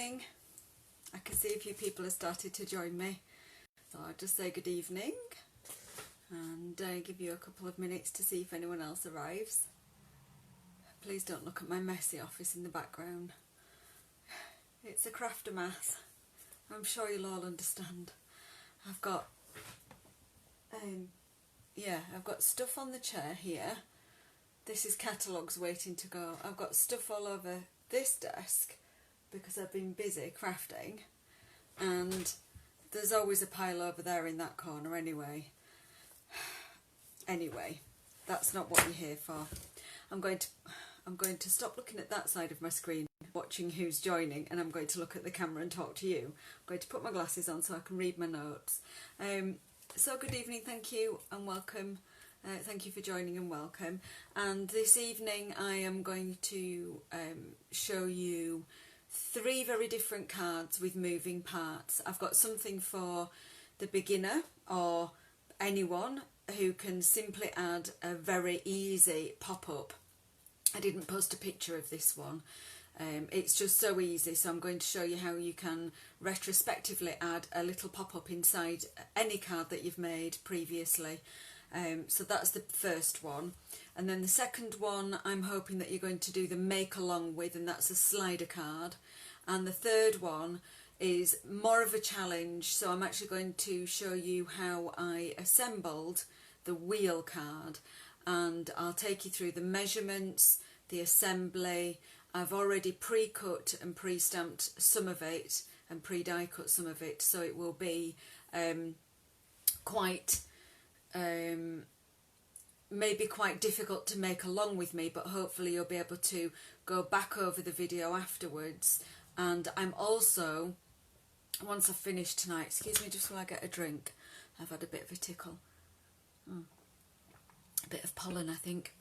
evening. I can see a few people have started to join me, so I'll just say good evening and give you a couple of minutes to see if anyone else arrives. Please don't look at my messy office in the background. It's a crafty math. I'm sure you'll all understand. I've got I've got stuff on the chair here. This is catalogues waiting to go. I've got stuff all over this desk because I've been busy crafting, and there's always a pile over there in that corner anyway. Anyway, that's not what you're here for. I'm going to stop looking at that side of my screen, watching who's joining, and I'm going to look at the camera and talk to you. I'm going to put my glasses on so I can read my notes. So good evening, thank you and welcome. Thank you for joining and welcome. And this evening I am going to show you 3 very different cards with moving parts. I've got something for the beginner or anyone who can simply add a very easy pop-up. I didn't post a picture of this one. It's just so easy, so I'm going to show you how you can retrospectively add a little pop-up inside any card that you've made previously. So that's the first one, and then the second one I'm hoping that you're going to do the make along with, and that's a slider card. And the third one is more of a challenge, so I'm actually going to show you how I assembled the wheel card, and I'll take you through the measurements, the assembly. I've already pre-cut and pre-stamped some of it and pre-die cut some of it, so it will be maybe quite difficult to make along with me, but hopefully you'll be able to go back over the video afterwards. And I'm also, once I've finished tonight, excuse me just while I get a drink, I've had a bit of a tickle, a bit of pollen I think.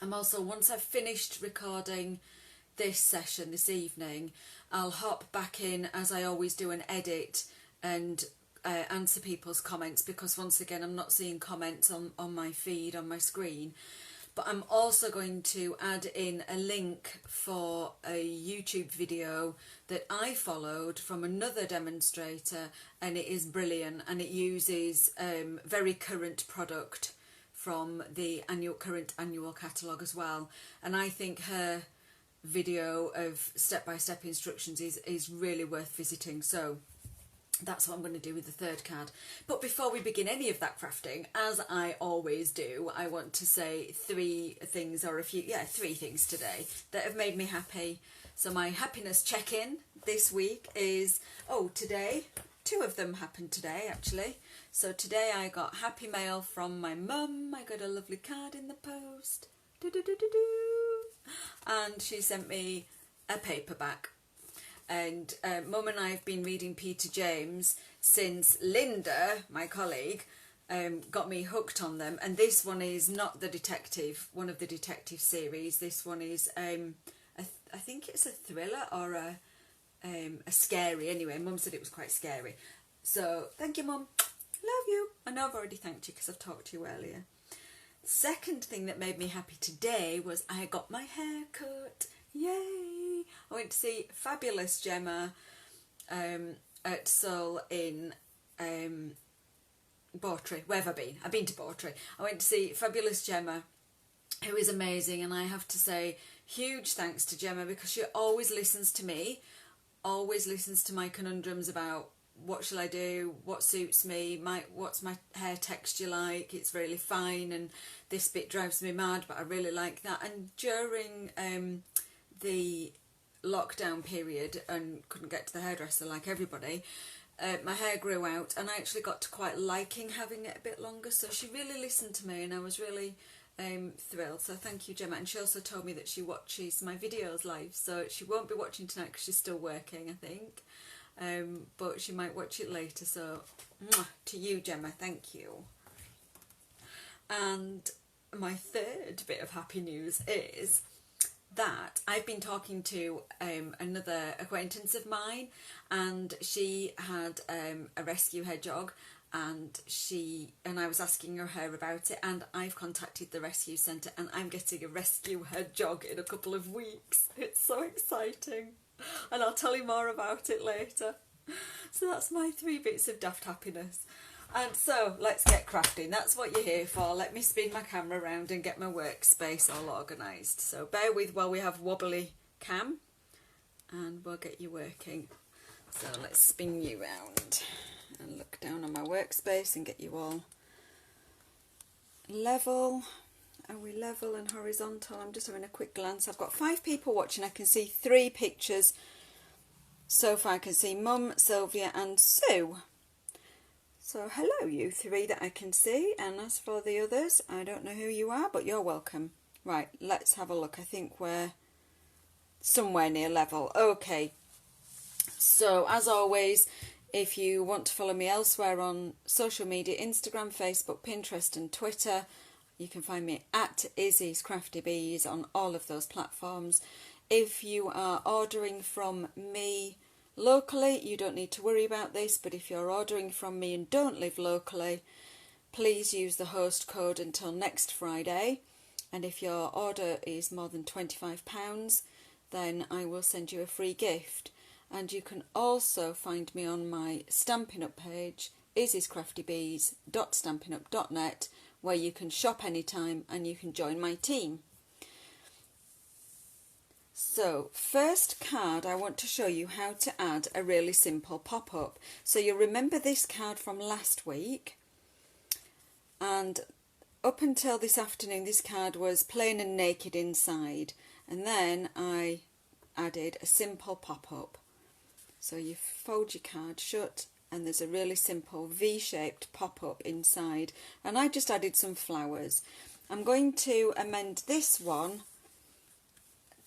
I'm also, once I've finished recording this session this evening, I'll hop back in as I always do and edit and answer people's comments, because once again I'm not seeing comments on my feed, on my screen. But I'm also going to add in a link for a YouTube video that I followed from another demonstrator, and it is brilliant, and it uses very current product from the current annual catalogue as well. And I think her video of step-by-step instructions is really worth visiting. So that's what I'm going to do with the third card. But before we begin any of that crafting, as I always do, I want to say 3 things, or 3 things today that have made me happy. So my happiness check-in this week is, today, 2 of them happened today actually. So today I got happy mail from my mum. I got a lovely card in the post. And she sent me a paperback. And Mum and I have been reading Peter James since Linda, my colleague, got me hooked on them. And this one is not the detective, one of the detective series. This one is, I think it's a thriller or a scary. Anyway, Mum said it was quite scary. So thank you, Mum. Love you. I know I've already thanked you because I've talked to you earlier. Second thing that made me happy today was I got my hair cut. Yay! I went to see fabulous Gemma at Seoul in Bawtry. Where have I been? I've been to Bawtry. I went to see fabulous Gemma, who is amazing, and I have to say huge thanks to Gemma, because she always listens to me, always listens to my conundrums about what shall I do, what suits me, what's my hair texture like, it's really fine, and this bit drives me mad, but I really like that. And during the lockdown period and couldn't get to the hairdresser like everybody, my hair grew out, and I actually got to quite liking having it a bit longer, so she really listened to me, and I was really thrilled. So thank you, Gemma. And she also told me that she watches my videos live, so she won't be watching tonight because she's still working, I think, but she might watch it later. So to you, Gemma, thank you. And my third bit of happy news is that I've been talking to another acquaintance of mine, and she had a rescue hedgehog, and I was asking her about it, and I've contacted the rescue centre, and I'm getting a rescue hedgehog in a couple of weeks. It's so exciting. and I'll tell you more about it later. So that's my 3 bits of daft happiness. And so let's get crafting. That's what you're here for. Let me spin my camera around and get my workspace all organised. So bear with while we have wobbly cam and we'll get you working. So let's spin you round and look down on my workspace and get you all level. Are we level and horizontal? I'm just having a quick glance. I've got 5 people watching. I can see 3 pictures so far. I can see Mum, Sylvia and Sue. So hello you 3 that I can see, and as for the others, I don't know who you are, but you're welcome. Right, let's have a look. I think we're somewhere near level. Okay, so as always, if you want to follow me elsewhere on social media, Instagram, Facebook, Pinterest and Twitter, you can find me at Izzy's Crafty Bees on all of those platforms. If you are ordering from me locally, you don't need to worry about this, but if you're ordering from me and don't live locally, please use the host code until next Friday, and if your order is more than £25, then I will send you a free gift. And you can also find me on my Stampin Up page, izzyscraftybees.stampinup.net, where you can shop anytime and you can join my team. So first card, I want to show you how to add a really simple pop-up. So you'll remember this card from last week, and up until this afternoon this card was plain and naked inside, and then I added a simple pop-up. So you fold your card shut and there's a really simple V-shaped pop-up inside, and I just added some flowers. I'm going to amend this one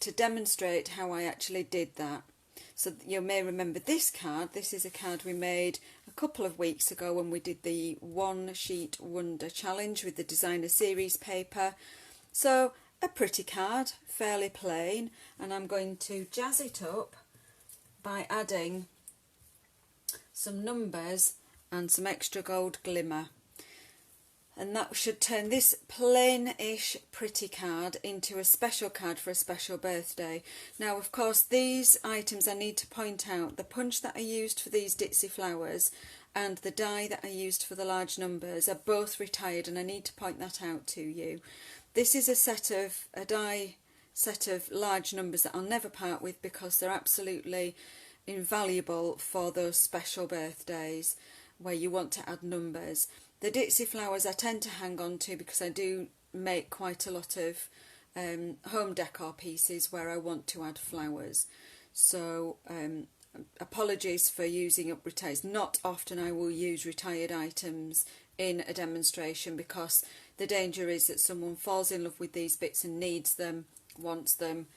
to demonstrate how I actually did that. So you may remember this card. This is a card we made a couple of weeks ago when we did the One Sheet Wonder Challenge with the designer series paper. So a pretty card, fairly plain, and I'm going to jazz it up by adding some numbers and some extra gold glimmer. And that should turn this plain-ish pretty card into a special card for a special birthday. Now, of course, these items I need to point out, the punch that I used for these ditzy flowers and the die that I used for the large numbers are both retired, and I need to point that out to you. This is a die set of large numbers that I'll never part with because they're absolutely invaluable for those special birthdays where you want to add numbers. The ditzy flowers I tend to hang on to because I do make quite a lot of home decor pieces where I want to add flowers. So apologies for using up retired. Not often I will use retired items in a demonstration because the danger is that someone falls in love with these bits and needs them, wants them,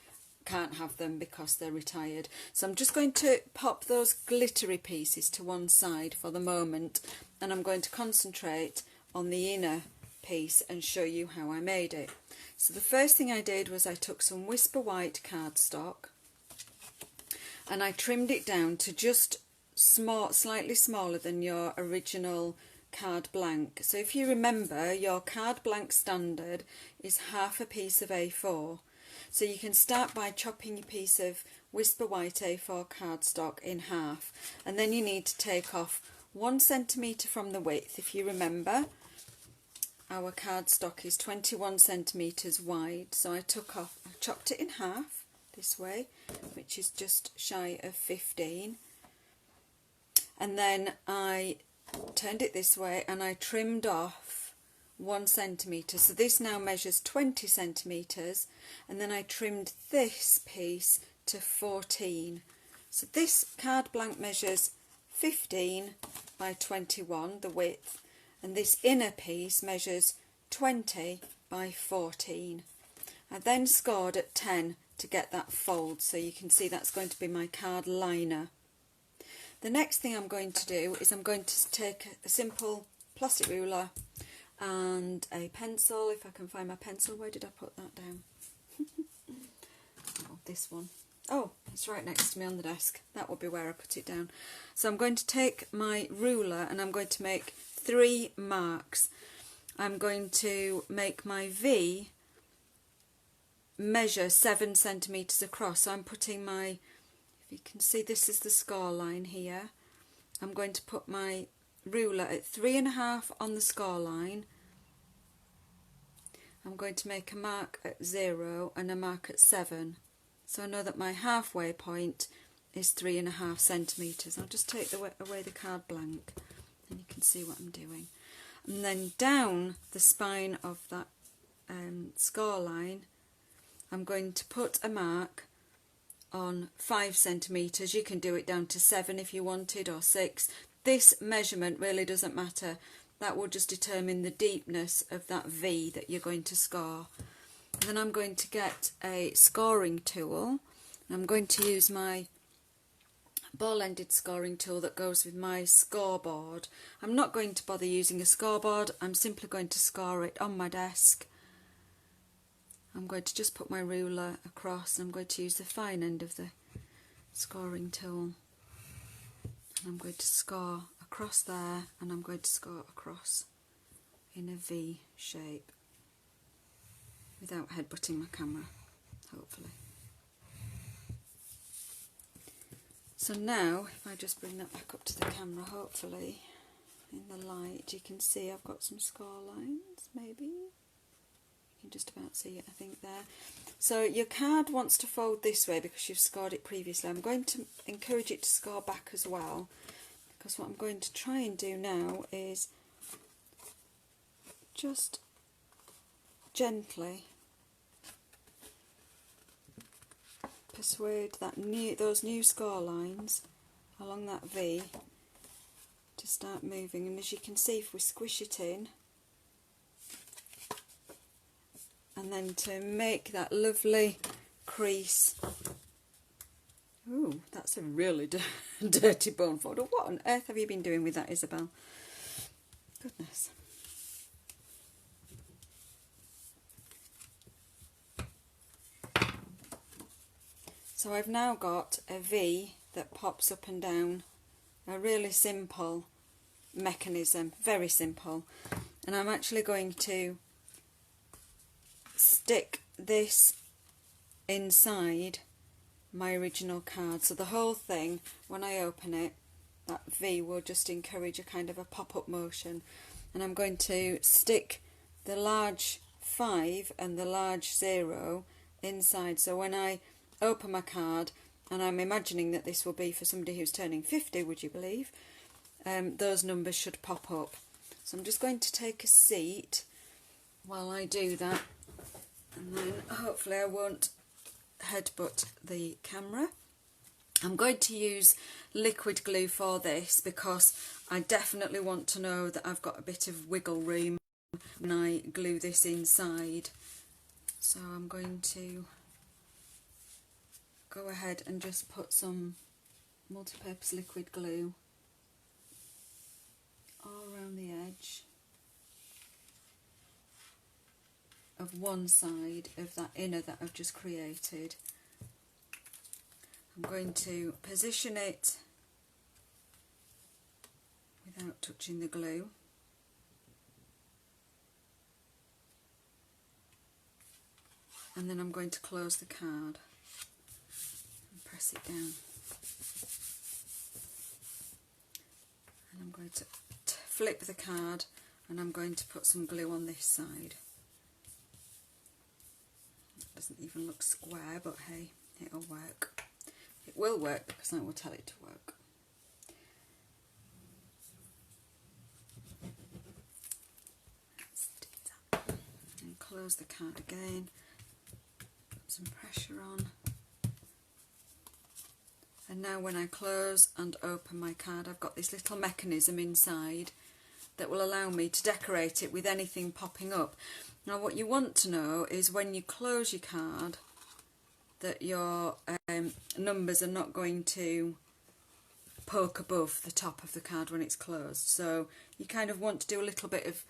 can't have them because they're retired. So I'm just going to pop those glittery pieces to one side for the moment, and I'm going to concentrate on the inner piece and show you how I made it. So the first thing I did was I took some Whisper White cardstock and I trimmed it down to just slightly smaller than your original card blank. So if you remember, your card blank standard is half a piece of A4. So you can start by chopping your piece of Whisper White A4 cardstock in half, and then you need to take off 1 centimetre from the width. If you remember, our cardstock is 21 centimetres wide, so I chopped it in half this way, which is just shy of 15, and then I turned it this way and I trimmed off 1 centimetre. So this now measures 20 centimetres, and then I trimmed this piece to 14. So this card blank measures 15 by 21, the width, and this inner piece measures 20 by 14. I then scored at 10 to get that fold, so you can see that's going to be my card liner. The next thing I'm going to do is I'm going to take a simple plastic ruler and a pencil, if I can find my pencil. Where did I put that down? Oh, this one. Oh, it's right next to me on the desk. That would be where I put it down. So I'm going to take my ruler and I'm going to make 3 marks. I'm going to make my V measure 7 centimetres across. So I'm putting my If you can see, this is the score line here. I'm going to put my ruler at 3.5 on the score line. I'm going to make a mark at 0 and a mark at 7. So I know that my halfway point is 3.5 centimetres. I'll just take away the card blank and you can see what I'm doing. And then down the spine of that score line, I'm going to put a mark on 5 centimetres. You can do it down to 7 if you wanted, or 6. This measurement really doesn't matter. That will just determine the deepness of that V that you're going to score. And then I'm going to get a scoring tool. I'm going to use my ball-ended scoring tool that goes with my scoreboard. I'm not going to bother using a scoreboard. I'm simply going to score it on my desk. I'm going to just put my ruler across, and I'm going to use the fine end of the scoring tool. And I'm going to score across there, and I'm going to score across in a V shape without headbutting my camera, hopefully. So now, if I just bring that back up to the camera, hopefully in the light you can see I've got some score lines, maybe. You can just about see it, I think, there. So your card wants to fold this way because you've scored it previously. I'm going to encourage it to score back as well, because what I'm going to try and do now is just gently persuade those new score lines along that V to start moving. And as you can see, if we squish it in, and then to make that lovely crease. Ooh, that's a really dirty bone folder. What on earth have you been doing with that, Isabel? Goodness. So I've now got a V that pops up and down, a really simple mechanism, very simple. And I'm actually going to stick this inside my original card. So the whole thing, when I open it, that V will just encourage a kind of a pop-up motion. And I'm going to stick the large 5 and the large 0 inside. So when I open my card, and I'm imagining that this will be for somebody who's turning 50, would you believe, those numbers should pop up. So I'm just going to take a seat while I do that, and then hopefully I won't headbutt the camera. I'm going to use liquid glue for this because I definitely want to know that I've got a bit of wiggle room when I glue this inside. So I'm going to go ahead and just put some multi-purpose liquid glue all around the edge of one side of that inner that I've just created. I'm going to position it without touching the glue. And then I'm going to close the card. Press it down, and I'm going to flip the card, and I'm going to put some glue on this side. It doesn't even look square, but hey, it'll work. It will work because I will tell it to work. Let's do that. And close the card again, put some pressure on. And now when I close and open my card, I've got this little mechanism inside that will allow me to decorate it with anything popping up. Now what you want to know is when you close your card that your numbers are not going to poke above the top of the card when it's closed. So you kind of want to do a little bit of,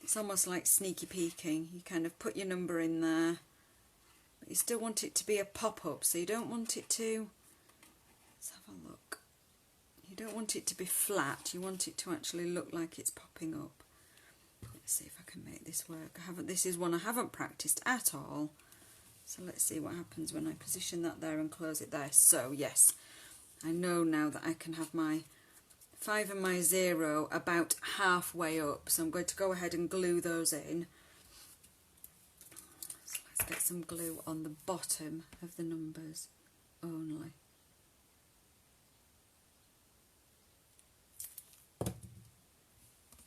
it's almost like sneaky peeking. You kind of put your number in there, but you still want it to be a pop-up, so you don't want it to, let's have a look. You don't want it to be flat, you want it to actually look like it's popping up. Let's see if I can make this work. This is one I haven't practiced at all. So let's see what happens when I position that there and close it there. So yes, I know now that I can have my 5 and my 0 about halfway up, so I'm going to go ahead and glue those in. So let's get some glue on the bottom of the numbers only.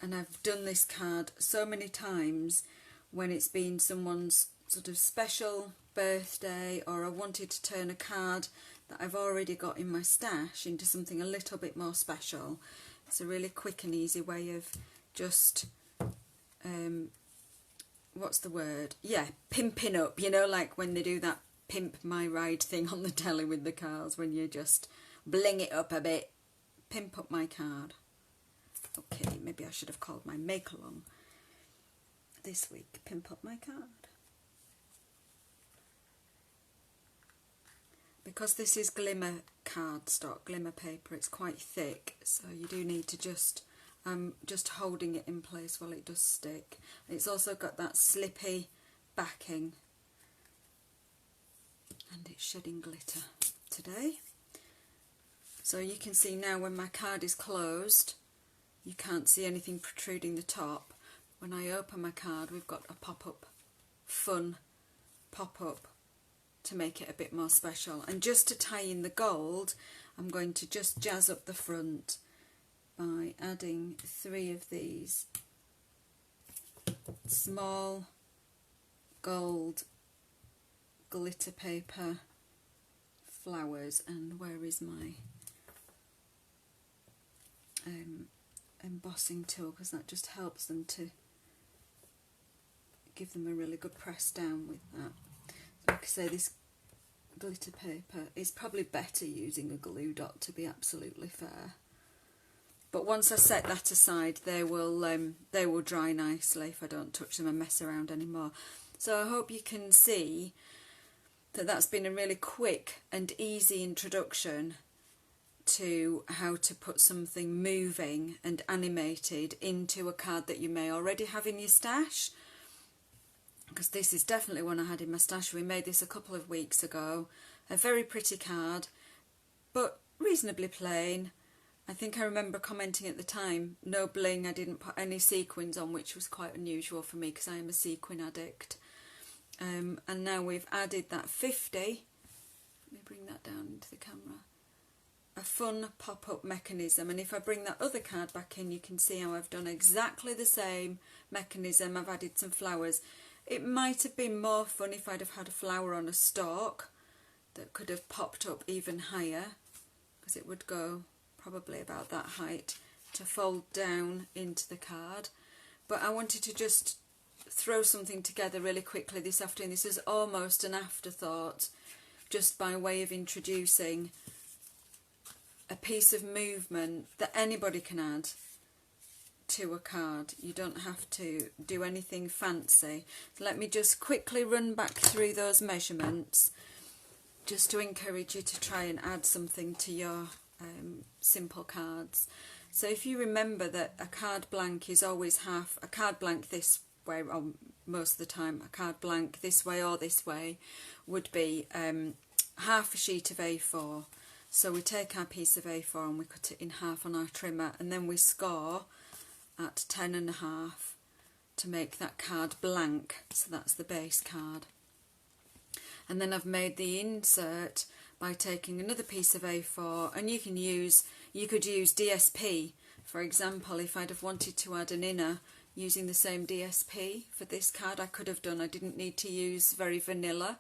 And I've done this card so many times when it's been someone's sort of special birthday, or I wanted to turn a card that I've already got in my stash into something a little bit more special. It's a really quick and easy way of just, what's the word? Yeah, pimping up, you know, like when they do that pimp my ride thing on the telly with the cars, when you just bling it up a bit. Pimp up my card. Okay, maybe I should have called my make along this week, Pimp Up My Card. Because this is glimmer cardstock, glimmer paper, it's quite thick, so you do need to just holding it in place while it does stick. It's also got that slippy backing, and it's shedding glitter today. So you can see now when my card is closed, you can't see anything protruding the top. When I open my card, we've got a pop-up, fun pop-up to make it a bit more special. And just to tie in the gold, I'm going to just jazz up the front by adding 3 of these small gold glitter paper flowers. And where is my embossing tool, because that just helps them to give them a really good press down with that. So like I say, this glitter paper is probably better using a glue dot, to be absolutely fair. But once I set that aside, they will dry nicely if I don't touch them and mess around anymore. So I hope you can see that that's been a really quick and easy introduction to how to put something moving and animated into a card that you may already have in your stash, because this is definitely one I had in my stash. We made this a couple of weeks ago. A very pretty card, but reasonably plain. I think I remember commenting at the time, no bling, I didn't put any sequins on, which was quite unusual for me because I am a sequin addict. And now we've added that 50, let me bring that down into the camera, a fun pop-up mechanism. And if I bring that other card back in, you can see how I've done exactly the same mechanism. I've added some flowers. It might have been more fun if I'd have had a flower on a stalk that could have popped up even higher, because it would go probably about that height to fold down into the card. But I wanted to just throw something together really quickly this afternoon. This is almost an afterthought, just by way of introducing a piece of movement that anybody can add to a card. You don't have to do anything fancy. So let me just quickly run back through those measurements, just to encourage you to try and add something to your simple cards. So if you remember that a card blank is always half, a card blank this way, or most of the time a card blank this way or this way, would be half a sheet of A4. So we take our piece of A4 and we cut it in half on our trimmer, and then we score at 10.5 to make that card blank. So that's the base card. And then I've made the insert by taking another piece of A4, and you could use DSP, for example. If I'd have wanted to add an inner using the same DSP for this card, I could have done. I didn't need to use very vanilla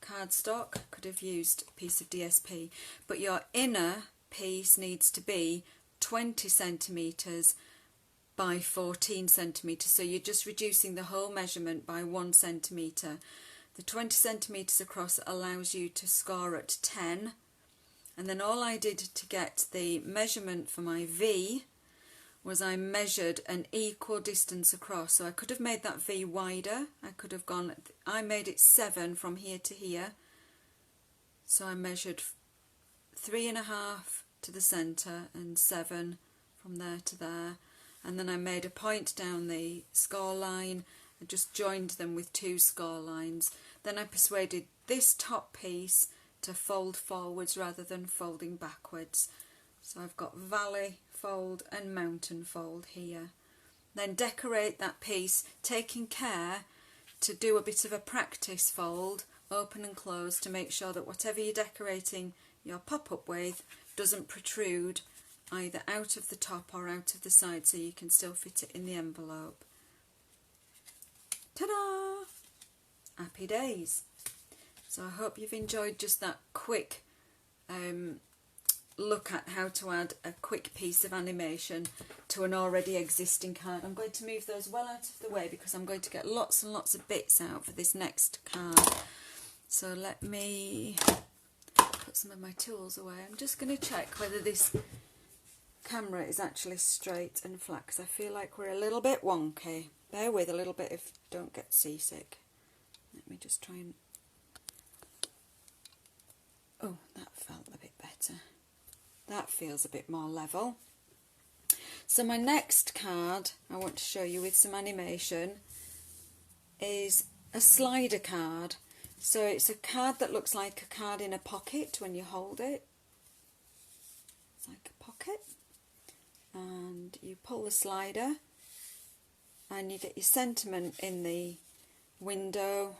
cardstock, could have used a piece of DSP. But your inner piece needs to be 20 centimetres by 14 centimetres, so you're just reducing the whole measurement by 1 centimetre. The 20 centimetres across allows you to score at 10, and then all I did to get the measurement for my V was I measured an equal distance across. So I could have made that V wider. I made it 7 from here to here. So I measured 3.5 to the centre and 7 from there to there. And then I made a point down the score line and just joined them with 2 score lines. Then I persuaded this top piece to fold forwards rather than folding backwards. So I've got valley fold and mountain fold here. Then decorate that piece, taking care to do a bit of a practice fold, open and close, to make sure that whatever you're decorating your pop-up with doesn't protrude either out of the top or out of the side, so you can still fit it in the envelope. Ta-da! Happy days. So I hope you've enjoyed just that quick look at how to add a quick piece of animation to an already existing card. I'm going to move those well out of the way because I'm going to get lots and lots of bits out for this next card. So let me put some of my tools away. I'm just going to check whether this camera is actually straight and flat, because I feel like we're a little bit wonky. Bear with a little bit if you don't get seasick. Let me just try and... Oh, that felt a bit better. That feels a bit more level. So my next card I want to show you with some animation is a slider card. So it's a card that looks like a card in a pocket when you hold it. It's like a pocket. And you pull the slider and you get your sentiment in the window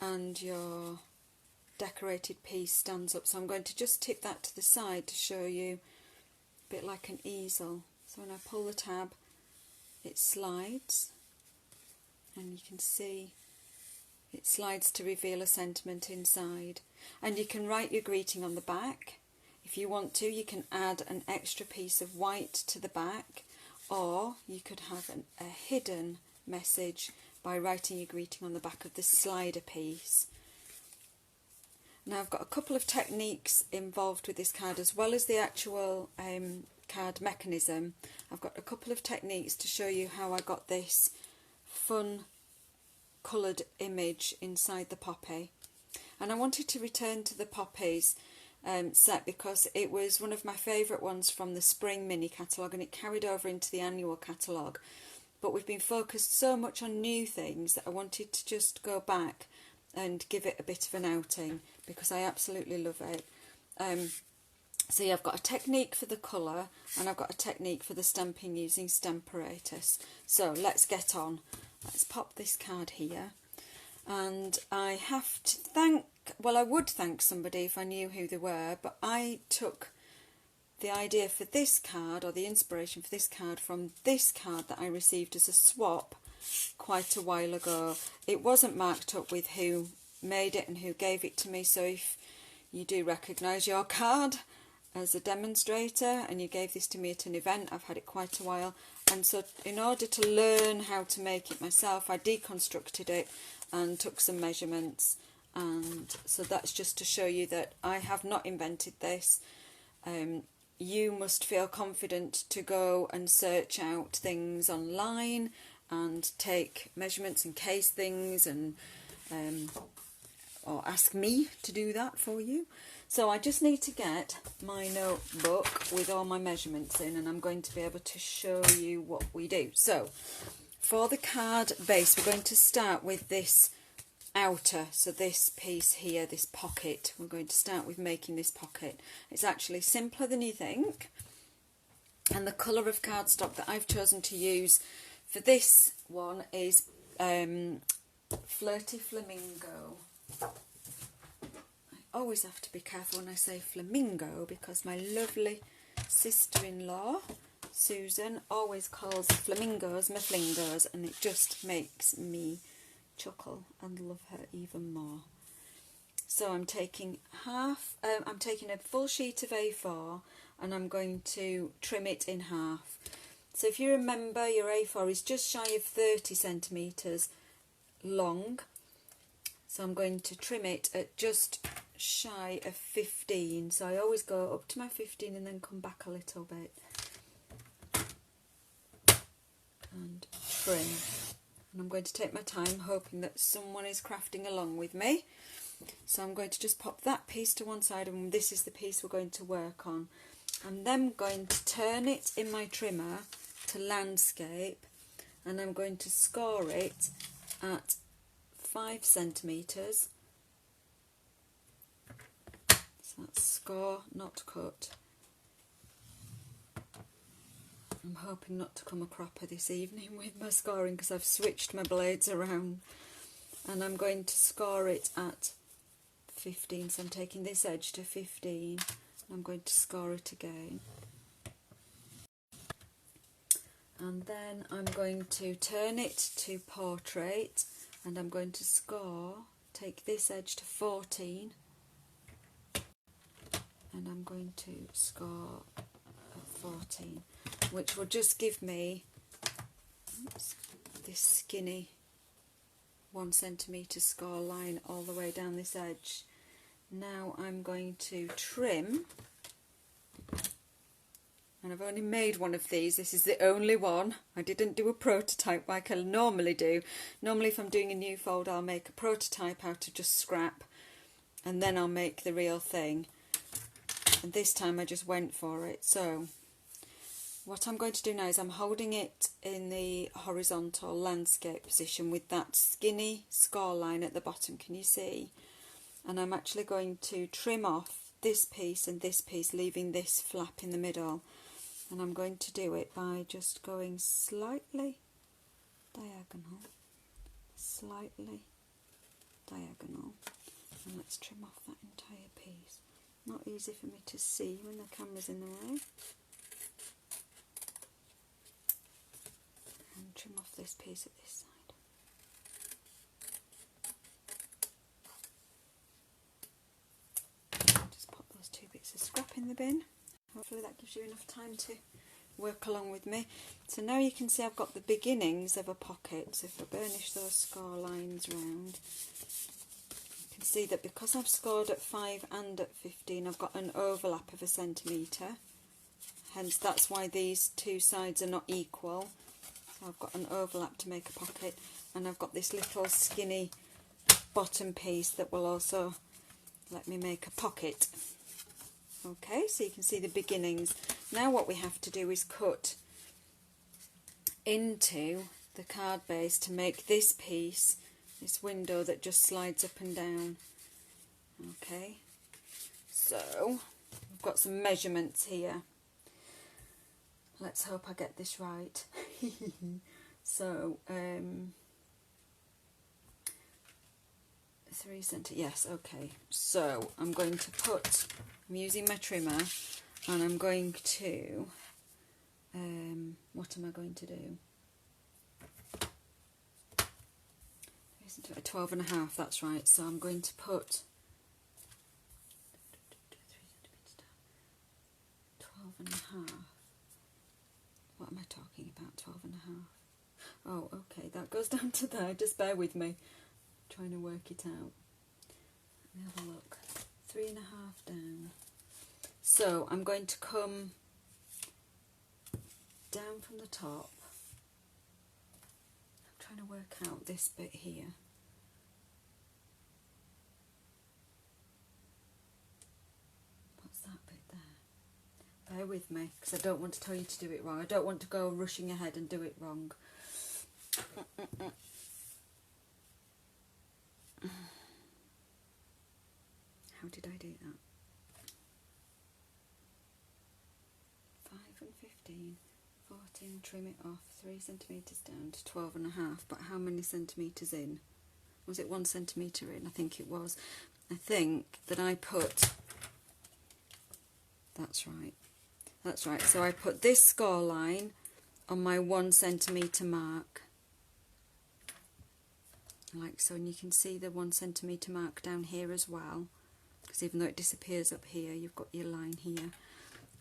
and your decorated piece stands up. So I'm going to just tip that to the side to show you, a bit like an easel. So when I pull the tab, it slides, and you can see it slides to reveal a sentiment inside. And you can write your greeting on the back. If you want to, you can add an extra piece of white to the back, or you could have a hidden message by writing your greeting on the back of the slider piece. Now I've got a couple of techniques involved with this card, as well as the actual card mechanism. I've got a couple of techniques to show you how I got this fun coloured image inside the poppy. And I wanted to return to the poppies set because it was one of my favourite ones from the spring mini catalogue, and it carried over into the annual catalogue. But we've been focused so much on new things that I wanted to just go back and give it a bit of an outing, because I absolutely love it. So yeah, I've got a technique for the colour, and I've got a technique for the stamping using Stamparatus. So let's get on. Let's pop this card here. And I have to thank, well, I would thank somebody if I knew who they were, but I took the idea for this card, or the inspiration for this card, from this card that I received as a swap quite a while ago. It wasn't marked up with who made it and who gave it to me, so if you do recognise your card as a demonstrator and you gave this to me at an event, I've had it quite a while, and so in order to learn how to make it myself, I deconstructed it and took some measurements, and so that's just to show you that I have not invented this. You must feel confident to go and search out things online and take measurements and case things, and or ask me to do that for you. So I just need to get my notebook with all my measurements in, and I'm going to be able to show you what we do. So for the card base, we're going to start with this outer, so this piece here, this pocket. We're going to start with making this pocket. It's actually simpler than you think, and the colour of cardstock that I've chosen to use for this one is Flirty Flamingo. I always have to be careful when I say flamingo, because my lovely sister-in-law Susan always calls flamingos my flingos, and it just makes me chuckle and love her even more. So I'm taking I'm taking a full sheet of A4, and I'm going to trim it in half. So if you remember, your A4 is just shy of 30 centimetres long. So I'm going to trim it at just shy of 15. So I always go up to my 15 and then come back a little bit. And trim. And I'm going to take my time, hoping that someone is crafting along with me. So I'm going to just pop that piece to one side, and this is the piece we're going to work on. I'm then going to turn it in my trimmer to landscape, and I'm going to score it at 5 centimetres So that's score, not cut. I'm hoping not to come a cropper this evening with my scoring because I've switched my blades around, and I'm going to score it at 15, so I'm taking this edge to 15 and I'm going to score it again, and then I'm going to turn it to portrait and I'm going to score, take this edge to 14 and I'm going to score at 14, which will just give me this skinny 1 centimetre score line all the way down this edge. Now I'm going to trim, and I've only made one of these. This is the only one. I didn't do a prototype like I normally do. Normally if I'm doing a new fold I'll make a prototype out of just scrap and then I'll make the real thing. And this time I just went for it. So what I'm going to do now is I'm holding it in the horizontal landscape position with that skinny score line at the bottom, can you see? And I'm actually going to trim off this piece and this piece, leaving this flap in the middle. And I'm going to do it by just going slightly diagonal, slightly diagonal. And let's trim off that entire piece. Not easy for me to see when the camera's in the way. And trim off this piece at this side. Just pop those 2 bits of scrap in the bin. Hopefully that gives you enough time to work along with me. So now you can see I've got the beginnings of a pocket. So if I burnish those score lines round, you can see that because I've scored at 5 and at 15, I've got an overlap of 1 centimetre. Hence that's why these 2 sides are not equal. So I've got an overlap to make a pocket, and I've got this little skinny bottom piece that will also let me make a pocket. Okay, so you can see the beginnings. Now what we have to do is cut into the card base to make this piece, this window that just slides up and down. Okay, so we've got some measurements here. Let's hope I get this right. So 3 centimetres, yes, okay. So I'm going to put, I'm using my trimmer and I'm going to, what am I going to do? 12.5, that's right. So I'm going to put 12.5. What am I talking about? 12.5. Oh, okay, that goes down to there. Just bear with me. Trying to work it out. Let me have a look. 3.5 down. So I'm going to come down from the top. I'm trying to work out this bit here. What's that bit there? Bear with me, because I don't want to tell you to do it wrong. I don't want to go rushing ahead and do it wrong. How did I do that? 5 and 15, 14, trim it off, 3 centimetres down to 12.5. But how many centimetres in? Was it 1 centimetre in? I think it was. I think that I put, that's right. That's right. So I put this score line on my 1 centimetre mark. Like so, and you can see the 1 centimetre mark down here as well, because even though it disappears up here, you've got your line here.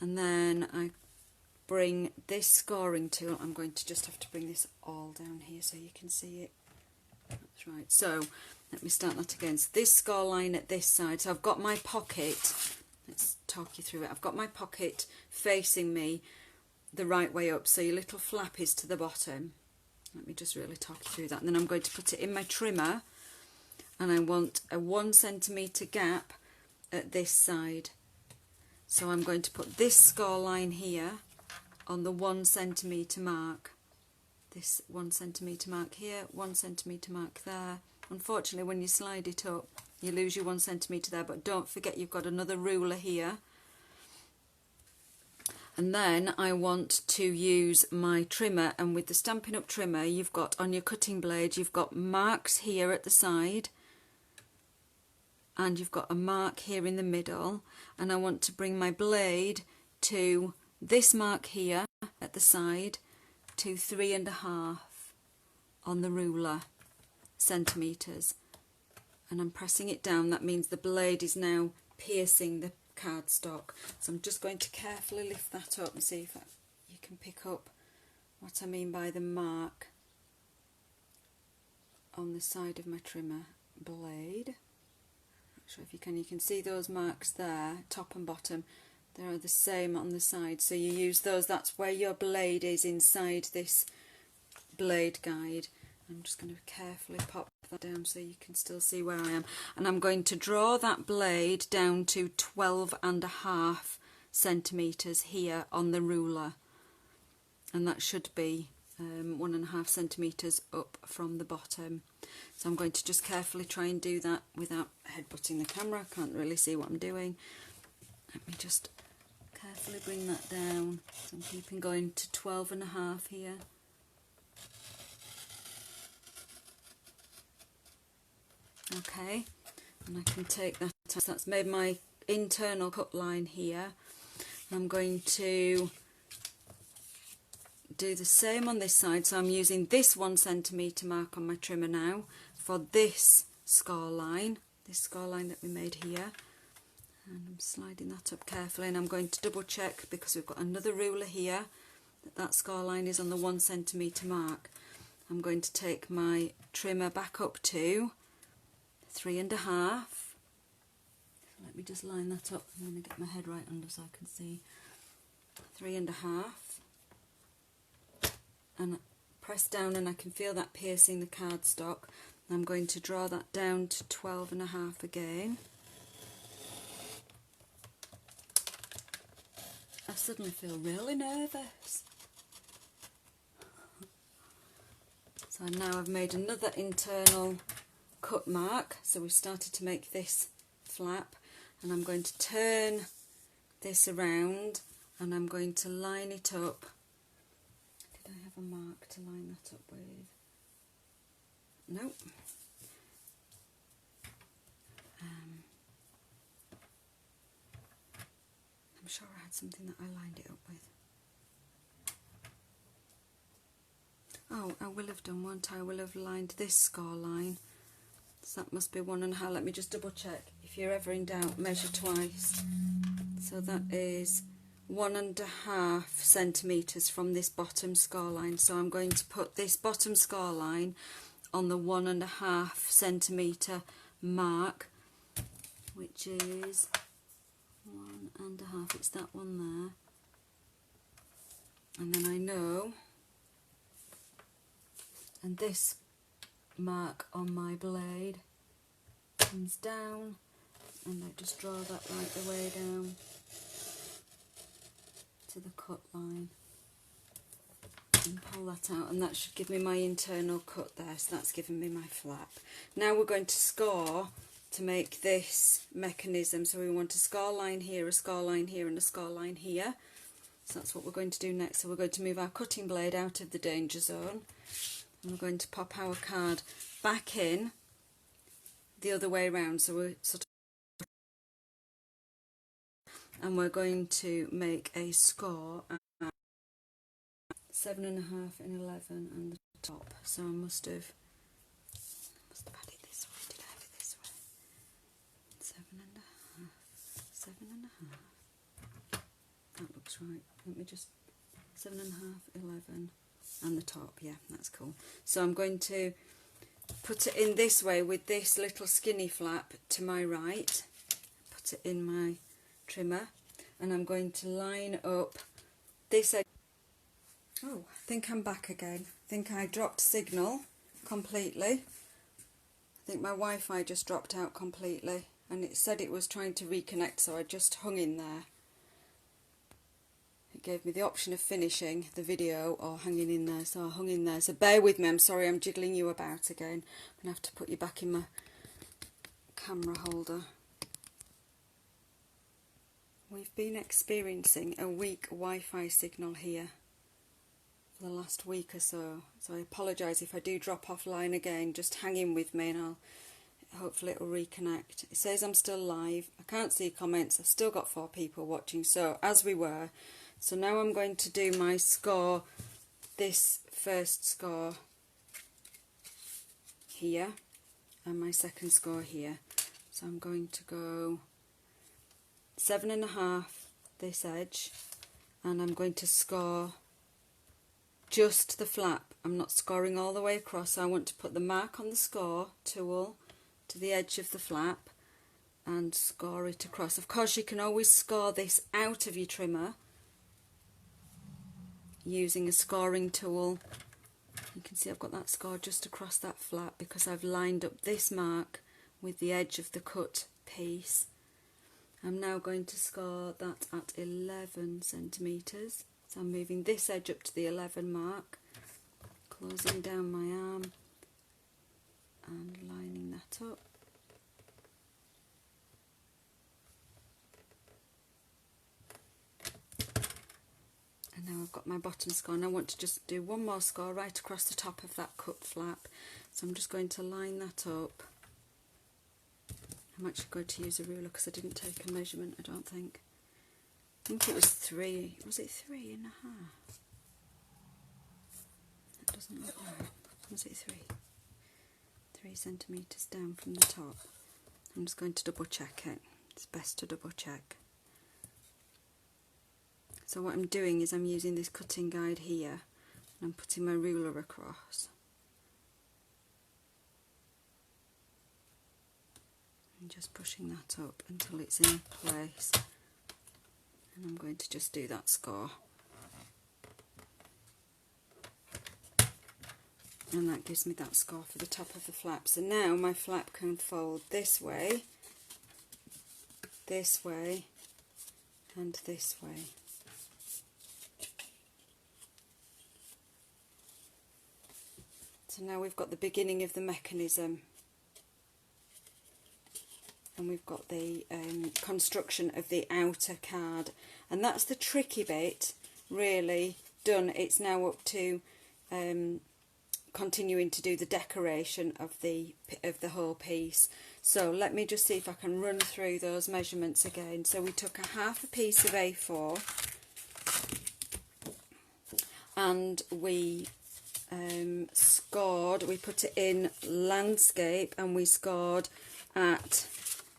And then I bring this scoring tool, I'm going to just have to bring this all down here so you can see it. That's right. So let me start that again. So this score line at this side, so I've got my pocket, let's talk you through it. I've got my pocket facing me the right way up, so your little flap is to the bottom. Let me just really talk you through that. And then I'm going to put it in my trimmer, and I want a 1 centimetre gap at this side. So I'm going to put this score line here on the 1 centimetre mark. This 1 centimetre mark here, 1 centimetre mark there. Unfortunately, when you slide it up, you lose your 1 centimetre there, but don't forget you've got another ruler here. And then I want to use my trimmer, and with the Stampin' Up trimmer you've got on your cutting blade, you've got marks here at the side and you've got a mark here in the middle, and I want to bring my blade to this mark here at the side to 3.5 on the ruler centimetres, and I'm pressing it down. That means the blade is now piercing the cardstock. So I'm just going to carefully lift that up and see if you can pick up what I mean by the mark on the side of my trimmer blade. Not sure if you can see those marks there, top and bottom. They are the same on the side, so you use those. That's where your blade is inside this blade guide. I'm just going to carefully pop that down so you can still see where I am, and I'm going to draw that blade down to 12.5 centimetres here on the ruler, and that should be 1.5 centimetres up from the bottom. So I'm going to just carefully try and do that without headbutting the camera. I can't really see what I'm doing. Let me just carefully bring that down. So I'm keeping going to 12.5 here. Okay, and I can take that, so that's made my internal cut line here. I'm going to do the same on this side, so I'm using this 1 centimetre mark on my trimmer now for this score line that we made here, and I'm sliding that up carefully, and I'm going to double check, because we've got another ruler here, that score line is on the 1 centimetre mark. I'm going to take my trimmer back up to 3.5. Let me just line that up. I'm going to get my head right under so I can see. 3.5, and press down, and I can feel that piercing the cardstock. I'm going to draw that down to 12.5 again. I suddenly feel really nervous. So now I've made another internal cut mark, so we've started to make this flap, and I'm going to turn this around and I'm going to line it up. Did I have a mark to line that up with? Nope. I'm sure I had something that I lined it up with. Oh, I will have done, won't I? I will have lined this score line. So that must be 1.5. Let me just double check. If you're ever in doubt, measure twice. So that is 1.5 centimetres from this bottom score line. So I'm going to put this bottom score line on the 1.5 centimetre mark, which is 1.5. It's that one there. And then I know, and this mark on my blade comes down, and I just draw that right the way down to the cut line and pull that out, and that should give me my internal cut there. So that's given me my flap. Now we're going to score to make this mechanism. So we want a score line here, a score line here, and a score line here. So that's what we're going to do next. So we're going to move our cutting blade out of the danger zone, and we're going to pop our card back in the other way around. So we're and we're going to make a score at 7.5 and 11 and the top. So I must have had it this way. Did I have it this way? 7.5, 7.5. That looks right. Let me just 7.5, 11. And the top, yeah, that's cool. So I'm going to put it in this way with this little skinny flap to my right, put it in my trimmer, and I'm going to line up this edge. Oh, I think I'm back again. I think I dropped signal completely. I think my Wi-Fi just dropped out completely, and it said it was trying to reconnect, so I just hung in there. It gave me the option of finishing the video or hanging in there, so I hung in there. So bear with me, I'm sorry I'm jiggling you about again. I'm going to have to put you back in my camera holder. We've been experiencing a weak Wi-Fi signal here for the last week or so, so I apologise if I do drop offline again. Just hang in with me and hopefully it'll reconnect. It says I'm still live. I can't see comments. I've still got 4 people watching, so as we were. So now I'm going to do my score, this first score here and my second score here. So I'm going to go 7.5 this edge, and I'm going to score just the flap. I'm not scoring all the way across, so I want to put the mark on the score tool to the edge of the flap and score it across. Of course, you can always score this out of your trimmer using a scoring tool. You can see I've got that score just across that flap because I've lined up this mark with the edge of the cut piece. I'm now going to score that at 11 centimetres. So I'm moving this edge up to the 11 mark, closing down my arm and lining that up. And now I've got my bottom score, and I want to just do one more score right across the top of that cut flap. So I'm just going to line that up. I'm actually going to use a ruler because I didn't take a measurement, I don't think. I think it was 3. Was it 3.5? That doesn't look right. Was it 3? 3 centimetres down from the top. I'm just going to double check it. It's best to double check. So what I'm doing is I'm using this cutting guide here and I'm putting my ruler across. And just pushing that up until it's in place. And I'm going to just do that score. And that gives me that score for the top of the flap. So now my flap can fold this way, and this way. So now we've got the beginning of the mechanism, and we've got the construction of the outer card, and that's the tricky bit really done. It's now up to continuing to do the decoration of the whole piece. So let me just see if I can run through those measurements again. So we took a half a piece of A4 and we scored, we put it in landscape, and we scored at,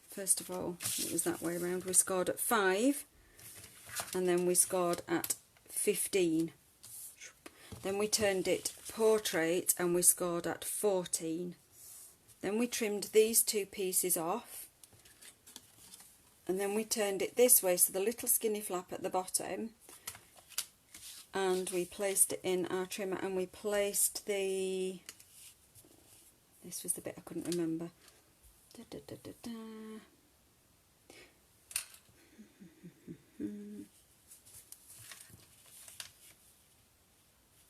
first of all, it was that way around, we scored at 5, and then we scored at 15. Then we turned it portrait and we scored at 14. Then we trimmed these 2 pieces off, and then we turned it this way, so the little skinny flap at the bottom, and we placed it in our trimmer, and we placed the, this was the bit I couldn't remember,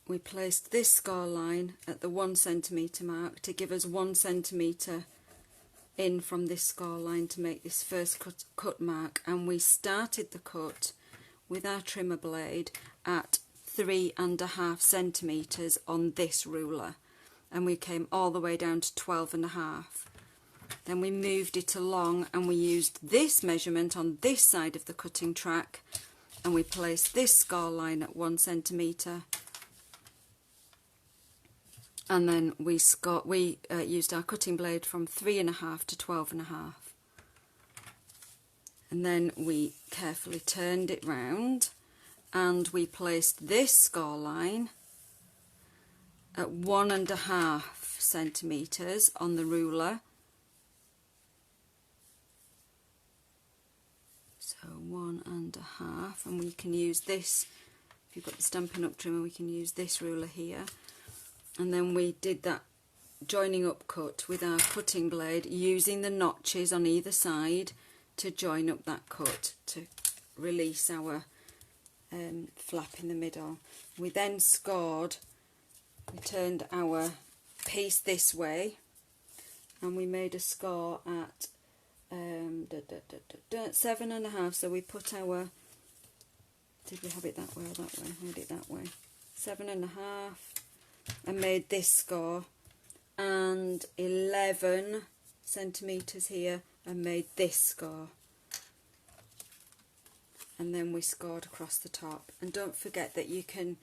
we placed this score line at the 1 centimetre mark to give us 1 centimetre in from this score line to make this first cut mark, and we started the cut with our trimmer blade at 3.5 centimetres on this ruler, and we came all the way down to 12.5. Then we moved it along and we used this measurement on this side of the cutting track, and we placed this score line at 1 centimetre, and then we used our cutting blade from 3.5 to 12.5, and then we carefully turned it round and we placed this score line at 1.5 centimetres on the ruler. So 1.5, and we can use this, if you've got the Stampin' Up trimmer, we can use this ruler here. And then we did that joining up cut with our cutting blade, using the notches on either side to join up that cut to release our flap in the middle. We then scored, we turned our piece this way, and we made a score at 7.5. So we put our, did we have it that way or that way? I had it that way. 7.5 and made this score, and 11 centimetres here and made this score, and then we scored across the top. And don't forget that you can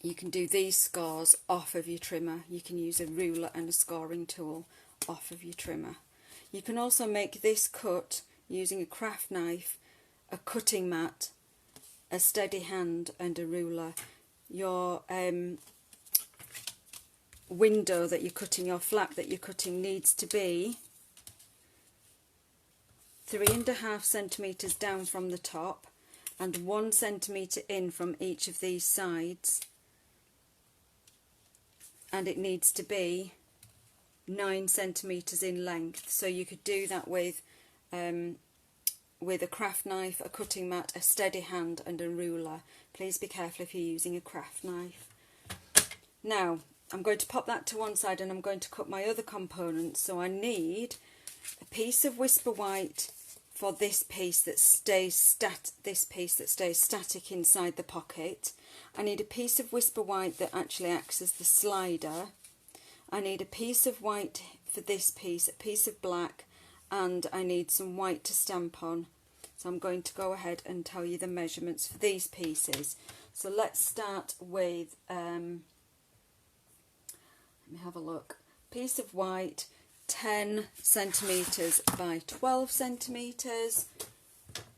do these scores off of your trimmer. You can use a ruler and a scoring tool off of your trimmer. You can also make this cut using a craft knife, a cutting mat, a steady hand and a ruler. Your window that you're cutting, your flap that you're cutting, needs to be 3.5 centimetres down from the top and 1 centimetre in from each of these sides, and it needs to be 9 centimetres in length. So you could do that with a craft knife, a cutting mat, a steady hand and a ruler. Please be careful if you're using a craft knife. Now I'm going to pop that to one side and I'm going to cut my other components. So I need a piece of whisper white for this piece that stays static inside the pocket. I need a piece of whisper white that actually acts as the slider. I need a piece of white for this piece, a piece of black, and I need some white to stamp on. So I'm going to go ahead and tell you the measurements for these pieces. So let's start with, let me have a look. Piece of white, 10 centimetres by 12 centimetres.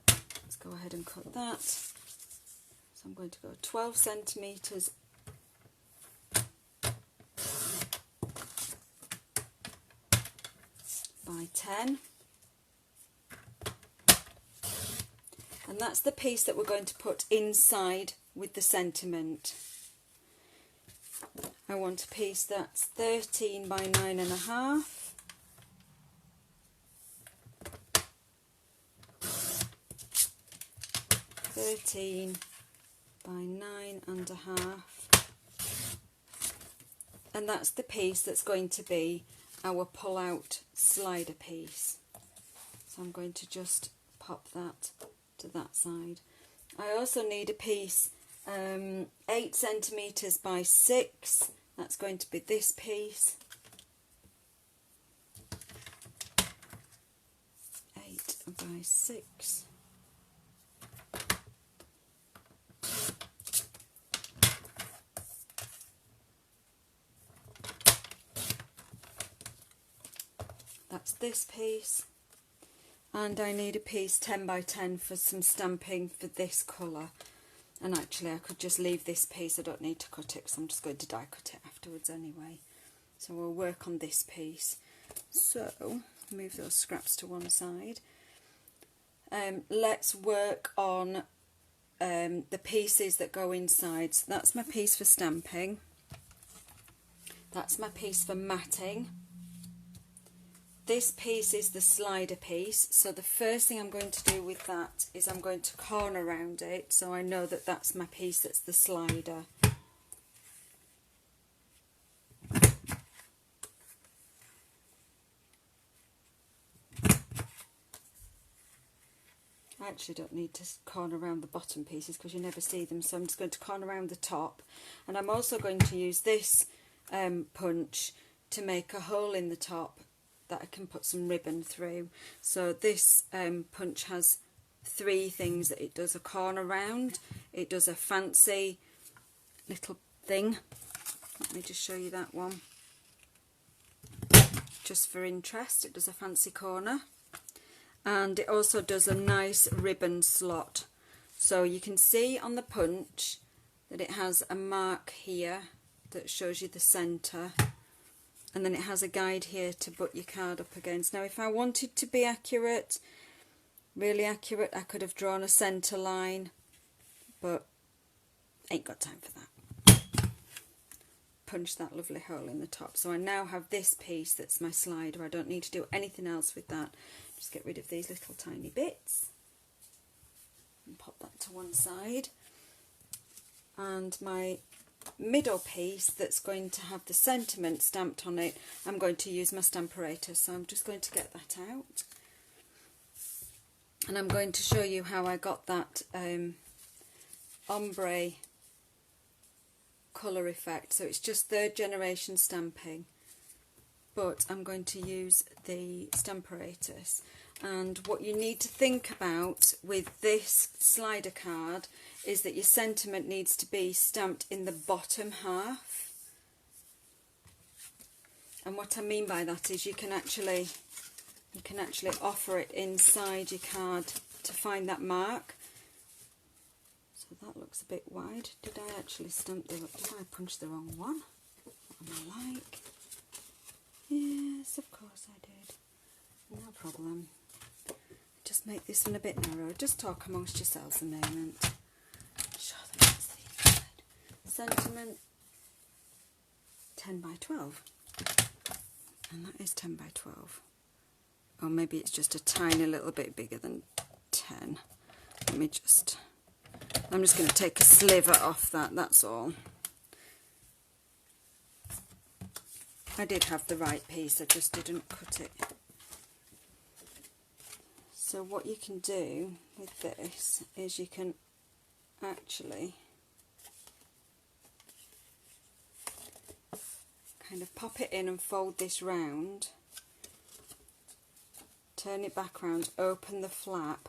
Let's go ahead and cut that. So I'm going to go 12 centimetres by 10. And that's the piece that we're going to put inside with the sentiment. I want a piece that's 13 by 9.5. 13 by 9.5, and that's the piece that's going to be our pull-out slider piece. So I'm going to just pop that to that side. I also need a piece 8 centimetres by 6. That's going to be this piece. 8 by 6. That's this piece, and I need a piece 10 by 10 for some stamping for this colour. And actually I could just leave this piece, I don't need to cut it because I'm just going to die cut it afterwards anyway. So we'll work on this piece. So move those scraps to one side. Let's work on the pieces that go inside. So that's my piece for stamping. That's my piece for matting. This piece is the slider piece, so the first thing I'm going to do with that is I'm going to corner round it so I know that that's my piece that's the slider. I actually don't need to corner around the bottom pieces because you never see them, so I'm just going to corner around the top, and I'm also going to use this punch to make a hole in the top that I can put some ribbon through. So this punch has 3 things that it does: a corner round, it does a fancy little thing, let me just show you that one, just for interest, it does a fancy corner, and it also does a nice ribbon slot. So you can see on the punch that it has a mark here that shows you the centre, and then it has a guide here to put your card up against. Now if I wanted to be accurate, really accurate, I could have drawn a centre line, but ain't got time for that. Punch that lovely hole in the top. So I now have this piece that's my slider. I don't need to do anything else with that. Just get rid of these little tiny bits and pop that to one side. And my middle piece that's going to have the sentiment stamped on it, I'm going to use my Stamparator. So I'm just going to get that out. And I'm going to show you how I got that ombre colour effect. So it's just 3rd generation stamping, but I'm going to use the Stamparatus. And what you need to think about with this slider card is that your sentiment needs to be stamped in the bottom half. And what I mean by that is you can actually offer it inside your card to find that mark. So that looks a bit wide. Did I actually stamp the... Did I punch the wrong one? What am I like? Yes, of course I did. No problem. Just make this one a bit narrow. Just talk amongst yourselves a moment. Show them that's the inside. Sentiment 10 by 12. And that is 10 by 12. Or maybe it's just a tiny little bit bigger than 10. Let me just... I'm just going to take a sliver off that, that's all. I did have the right piece, I just didn't cut it. So what you can do with this is you can actually kind of pop it in and fold this round, turn it back round, open the flap,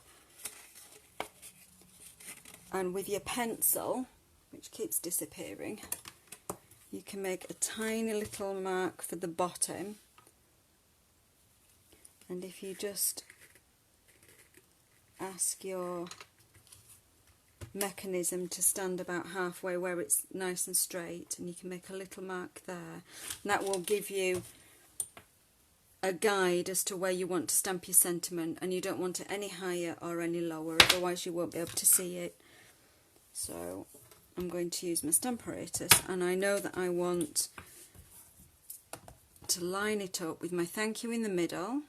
and with your pencil, which keeps disappearing, you can make a tiny little mark for the bottom. And if you just ask your mechanism to stand about halfway where it's nice and straight, and you can make a little mark there, and that will give you a guide as to where you want to stamp your sentiment, and you don't want it any higher or any lower, otherwise you won't be able to see it. So I'm going to use my Stamparatus, and I know that I want to line it up with my thank you in the middle,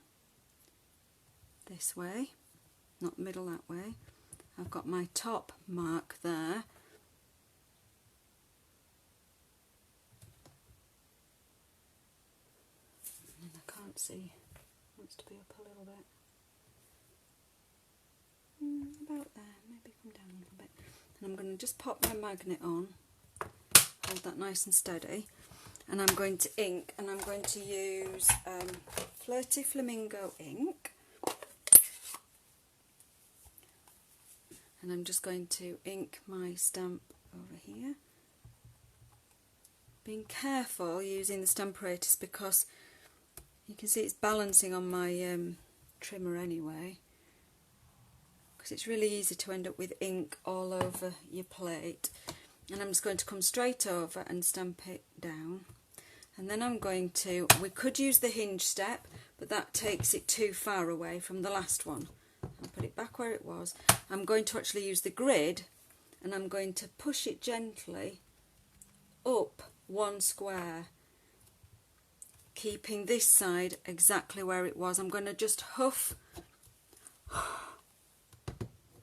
this way, not middle that way. I've got my top mark there, and I can't see, it wants to be up a little bit, about there, maybe come down a little bit. And I'm going to just pop my magnet on, hold that nice and steady, and I'm going to ink, and I'm going to use Flirty Flamingo ink, and I'm just going to ink my stamp over here. Being careful using the Stamparatus because you can see it's balancing on my trimmer anyway, because it's really easy to end up with ink all over your plate. And I'm just going to come straight over and stamp it down, and then I'm going to, we could use the hinge step, but that takes it too far away from the last one. I'll put it back where it was. I'm going to actually use the grid, and I'm going to push it gently up one square, keeping this side exactly where it was. I'm going to just huff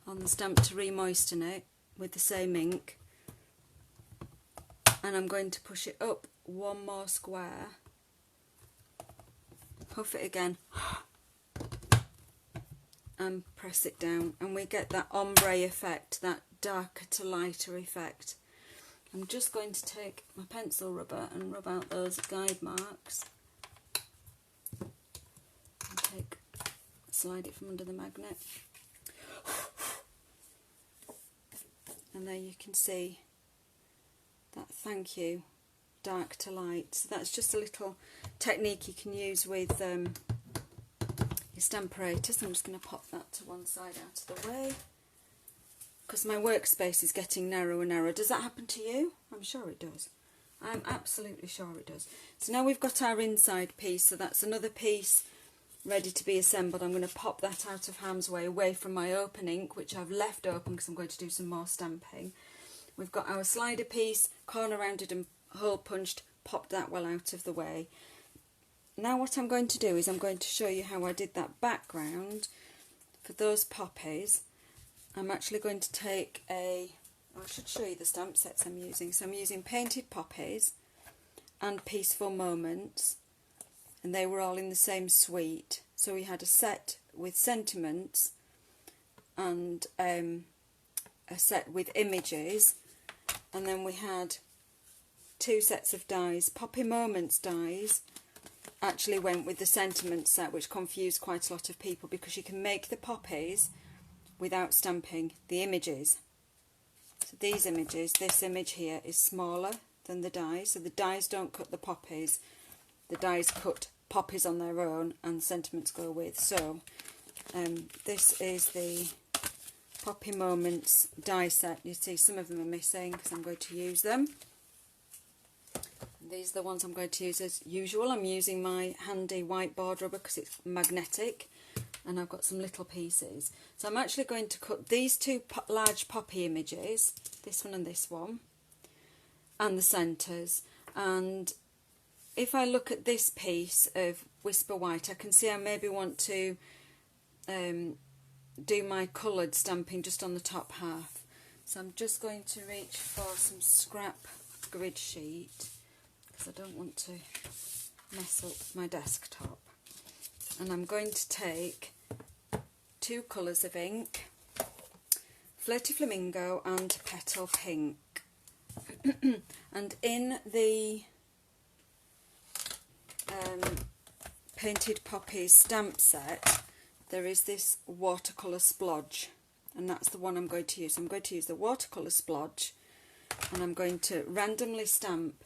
on the stamp to re-moisten it with the same ink, and I'm going to push it up one more square, huff it again, and press it down, and we get that ombre effect, that darker to lighter effect. I'm just going to take my pencil rubber and rub out those guide marks, and slide it from under the magnet, and there you can see that thank you, dark to light. So that's just a little technique you can use with your Stamparatus. I'm just going to pop that to one side out of the way, because my workspace is getting narrower and narrower. Does that happen to you? I'm sure it does. I'm absolutely sure it does. So now we've got our inside piece, so that's another piece ready to be assembled. I'm going to pop that out of harm's way, away from my open ink, which I've left open because I'm going to do some more stamping. We've got our slider piece, corner rounded and hole punched, popped that well out of the way. Now what I'm going to do is I'm going to show you how I did that background for those poppies. I'm actually going to take a I should show you the stamp sets I'm using. So I'm using Painted Poppies and Peaceful Moments, and they were all in the same suite. So we had a set with sentiments and a set with images, and then we had 2 sets of dies. Poppy Moments dies actually went with the sentiment set, which confused quite a lot of people because you can make the poppies without stamping the images. So these images, this image here is smaller than the dies, so the dies don't cut the poppies, the dies cut poppies on their own and sentiments go with. So this is the Poppy Moments die set. You see some of them are missing because I'm going to use them. These are the ones I'm going to use as usual. I'm using my handy whiteboard rubber because it's magnetic, and I've got some little pieces. So I'm actually going to cut these 2 large poppy images, this one and this one, and the centres. And if I look at this piece of Whisper White, I can see I maybe want to do my coloured stamping just on the top half. So I'm just going to reach for some scrap grid sheet, I don't want to mess up my desktop, and I'm going to take 2 colours of ink, Flirty Flamingo and Petal Pink. And in the Painted Poppies stamp set there is this watercolour splodge, and that's the one I'm going to use. I'm going to use the watercolour splodge, and I'm going to randomly stamp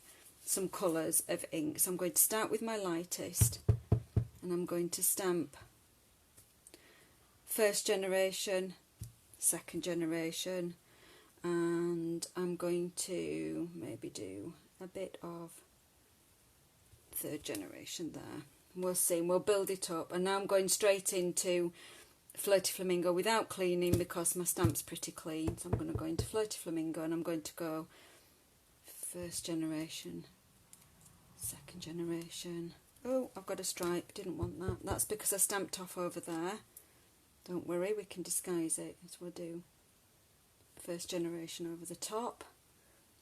some colours of ink. So I'm going to start with my lightest, and I'm going to stamp first generation, second generation, and I'm going to maybe do a bit of third generation there. We'll see, we'll build it up. And now I'm going straight into Flirty Flamingo without cleaning because my stamp's pretty clean. So I'm going to go into Flirty Flamingo, and I'm going to go first generation, second generation. Oh, I've got a stripe, didn't want that. That's because I stamped off over there. Don't worry, we can disguise it. So we'll do first generation over the top.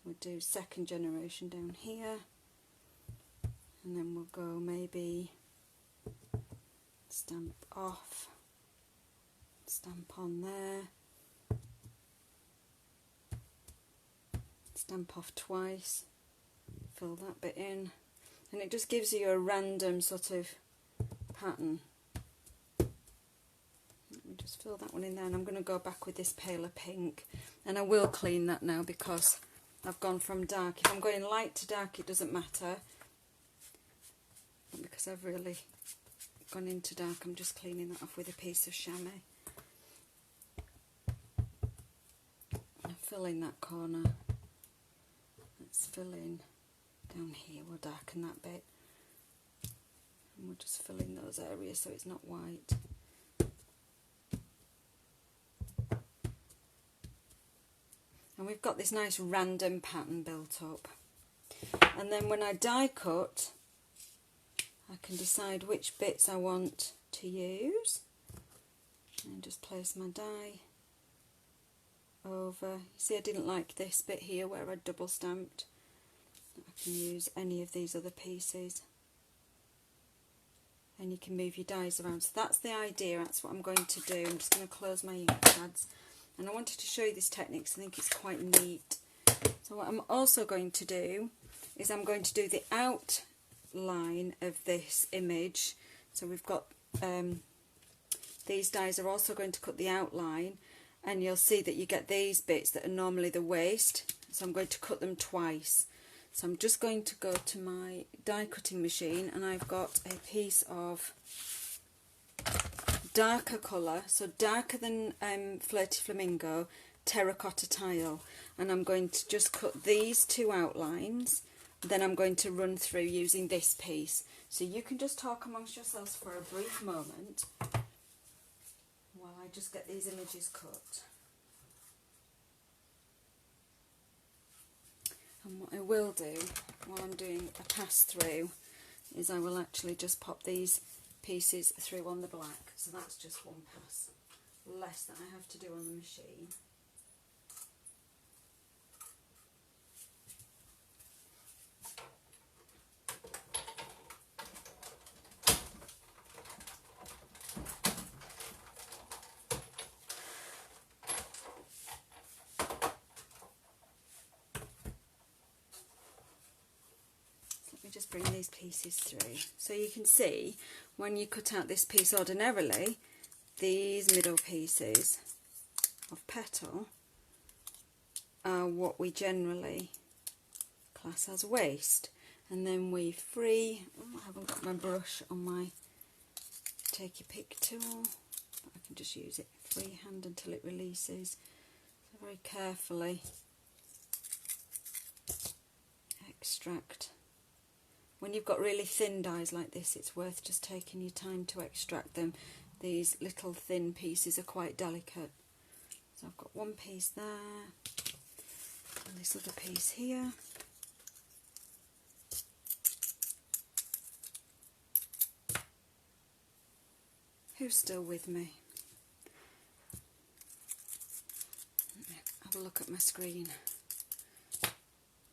We'll do second generation down here. And then we'll go maybe stamp off, stamp on there, stamp off twice, fill that bit in, and it just gives you a random sort of pattern. Let me just fill that one in there, and I'm going to go back with this paler pink, and I will clean that now because I've gone from dark. If I'm going light to dark it doesn't matter, but because I've really gone into dark I'm just cleaning that off with a piece of chamois. And fill in that corner. Let's fill in down here, we'll darken that bit, and we'll just fill in those areas so it's not white. And we've got this nice random pattern built up. And then when I die cut, I can decide which bits I want to use, and just place my die over. You see, I didn't like this bit here where I double stamped. I can use any of these other pieces, and you can move your dies around. So that's the idea, that's what I'm going to do. I'm just going to close my ink pads, and I wanted to show you this technique because I think it's quite neat. So what I'm also going to do is I'm going to do the outline of this image. So we've got these dies are also going to cut the outline, and you'll see that you get these bits that are normally the waist, so I'm going to cut them twice. So I'm just going to go to my die cutting machine, and I've got a piece of darker colour, so darker than Flirty Flamingo, terracotta tile, and I'm going to just cut these 2 outlines. Then I'm going to run through using this piece. So you can just talk amongst yourselves for a brief moment while I just get these images cut. And what I will do while I'm doing a pass through is I will actually just pop these pieces through on the black. So that's just one pass less that I have to do on the machine. bring these pieces through. So you can see when you cut out this piece ordinarily, these middle pieces of petal are what we generally class as waste. And then we free, oh, I haven't got my brush on my take your pick tool, but I can just use it freehand until it releases. So very carefully extract. When you've got really thin dies like this, it's worth just taking your time to extract them. These little thin pieces are quite delicate. So I've got one piece there, and this other piece here. Who's still with me? Let me have a look at my screen.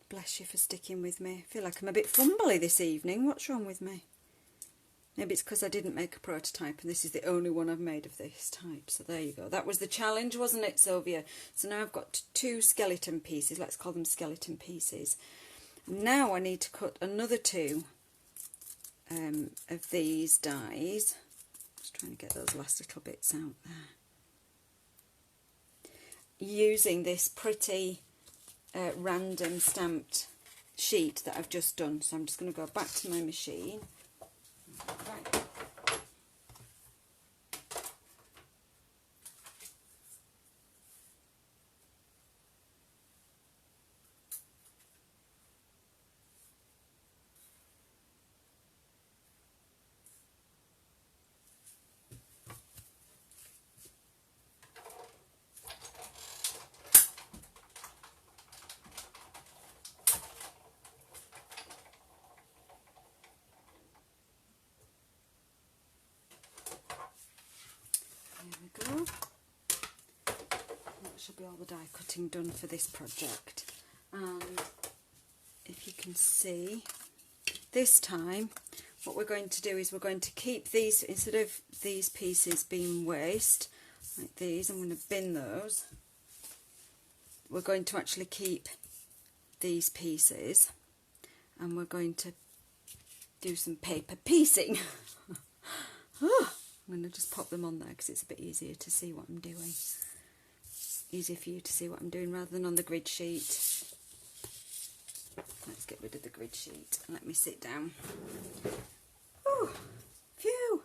Bless you for sticking with me. I feel like I'm a bit fumbly this evening. What's wrong with me? Maybe it's because I didn't make a prototype and this is the only one I've made of this type. So there you go. That was the challenge, wasn't it, Sylvia? So now I've got 2 skeleton pieces. Let's call them skeleton pieces. Now I need to cut another 2 of these dies. Just trying to get those last little bits out there. Using this pretty random stamped sheet that I've just done. So I'm just going to go back to my machine. Right. There we go. That should be all the die cutting done for this project. And if you can see, this time what we're going to do is we're going to keep these, instead of these pieces being waste, like these, I'm going to bin those. We're going to actually keep these pieces and we're going to do some paper piecing. Oh, I'm going to just pop them on there because it's a bit easier to see what I'm doing. Easier for you to see what I'm doing rather than on the grid sheet. Let's get rid of the grid sheet and let me sit down. Oh, phew!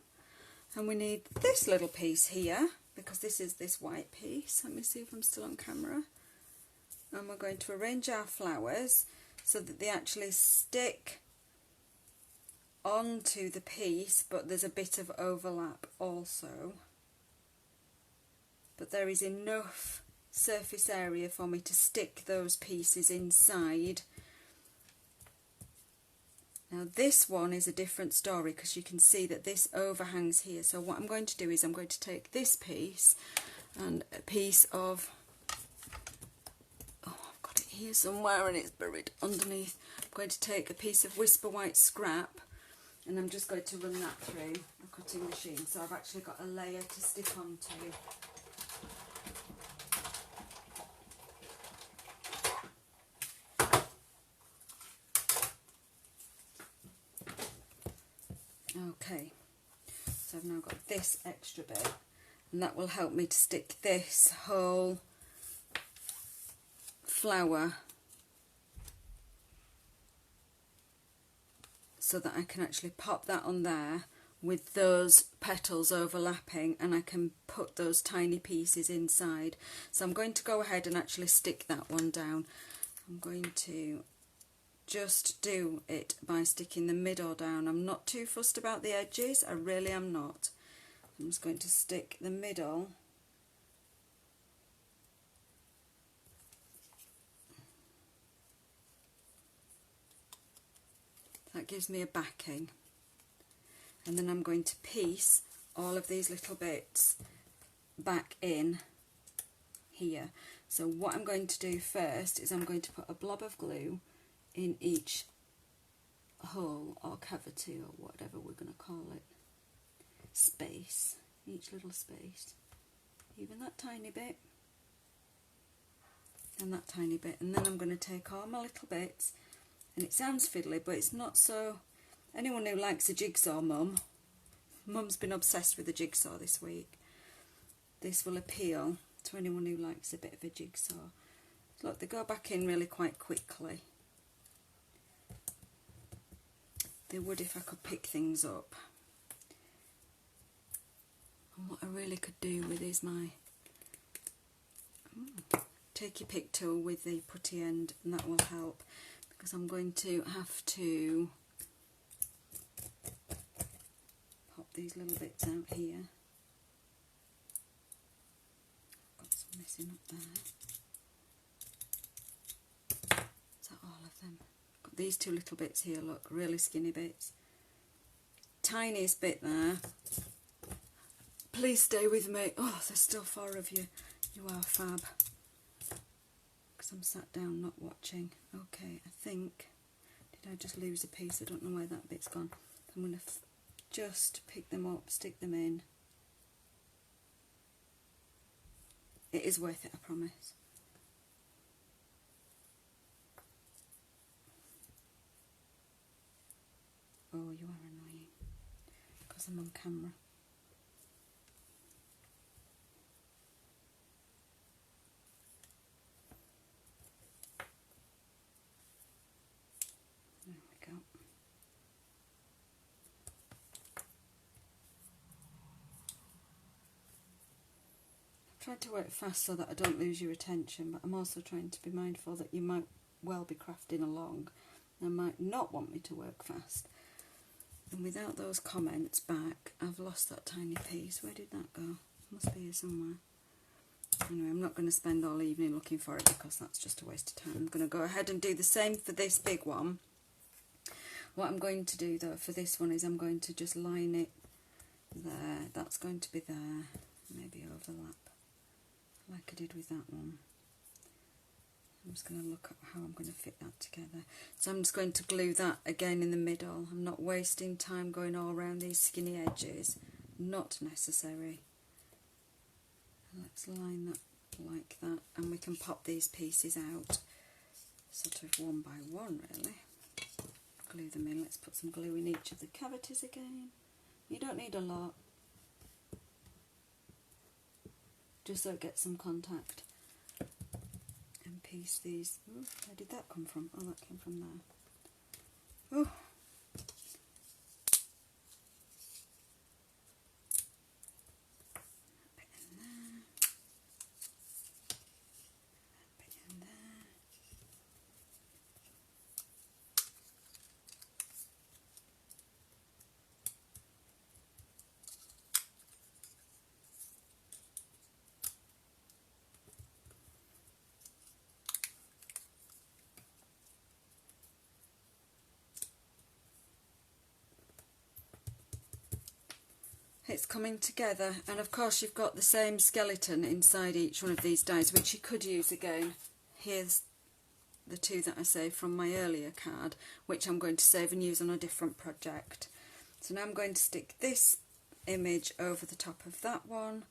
And we need this little piece here because this is this white piece. Let me see if I'm still on camera. And we're going to arrange our flowers so that they actually stick onto the piece, but there's a bit of overlap also. But there is enough surface area for me to stick those pieces inside. Now this one is a different story because you can see that this overhangs here. So what I'm going to do is I'm going to take this piece and a piece of, oh, I've got it here somewhere and it's buried underneath. I'm going to take a piece of Whisper White scrap and I'm just going to run that through a cutting machine. So I've actually got a layer to stick onto. Okay, so I've now got this extra bit and that will help me to stick this whole flower so that I can actually pop that on there with those petals overlapping and I can put those tiny pieces inside. So I'm going to go ahead and actually stick that one down. I'm going to just do it by sticking the middle down. I'm not too fussed about the edges, I really am not. I'm just going to stick the middle . That gives me a backing. And then I'm going to piece all of these little bits back in here. So what I'm going to do first is I'm going to put a blob of glue in each hole or cavity or whatever we're going to call it, space, each little space, even that tiny bit and that tiny bit, and then I'm going to take all my little bits, and it sounds fiddly but it's not so Anyone who likes a jigsaw, Mum's been obsessed with a jigsaw this week. This will appeal to anyone who likes a bit of a jigsaw. Look, they go back in really quite quickly. They would if I could pick things up. And what I really could do with is my take your pick tool with the putty end, and that will help, because I'm going to have to pop these little bits out here. Got some missing up there. Is that all of them? Got these two little bits here, look, really skinny bits. Tiniest bit there. Please stay with me. Oh, there's still 4 of you. You are fab. Because I'm sat down not watching. Okay, I think... Did I just lose a piece? I don't know where that bit's gone. I'm going to just pick them up, stick them in. It is worth it, I promise. Oh, you are annoying. Because I'm on camera. Trying to work fast so that I don't lose your attention, but I'm also trying to be mindful that you might well be crafting along and might not want me to work fast. And without those comments back, I've lost that tiny piece. Where did that go? Must be here somewhere. Anyway, I'm not going to spend all evening looking for it because that's just a waste of time. I'm going to go ahead and do the same for this big one. What I'm going to do though for this one is I'm going to just line it there. That's going to be there. Maybe overlap, like I did with that one. I'm just going to look at how I'm going to fit that together. So I'm just going to glue that again in the middle. I'm not wasting time going all around these skinny edges. Not necessary. Let's line that like that, and we can pop these pieces out sort of one by one really. Glue them in. Let's put some glue in each of the cavities again. You don't need a lot, just so it gets some contact. And piece these. Ooh, where did that come from? Oh, that came from there. Oh. That bit in there. That bit in there. It's coming together, and of course you've got the same skeleton inside each one of these dies, which you could use again. Here's the 2 that I saved from my earlier card, which I'm going to save and use on a different project. So now I'm going to stick this image over the top of that one,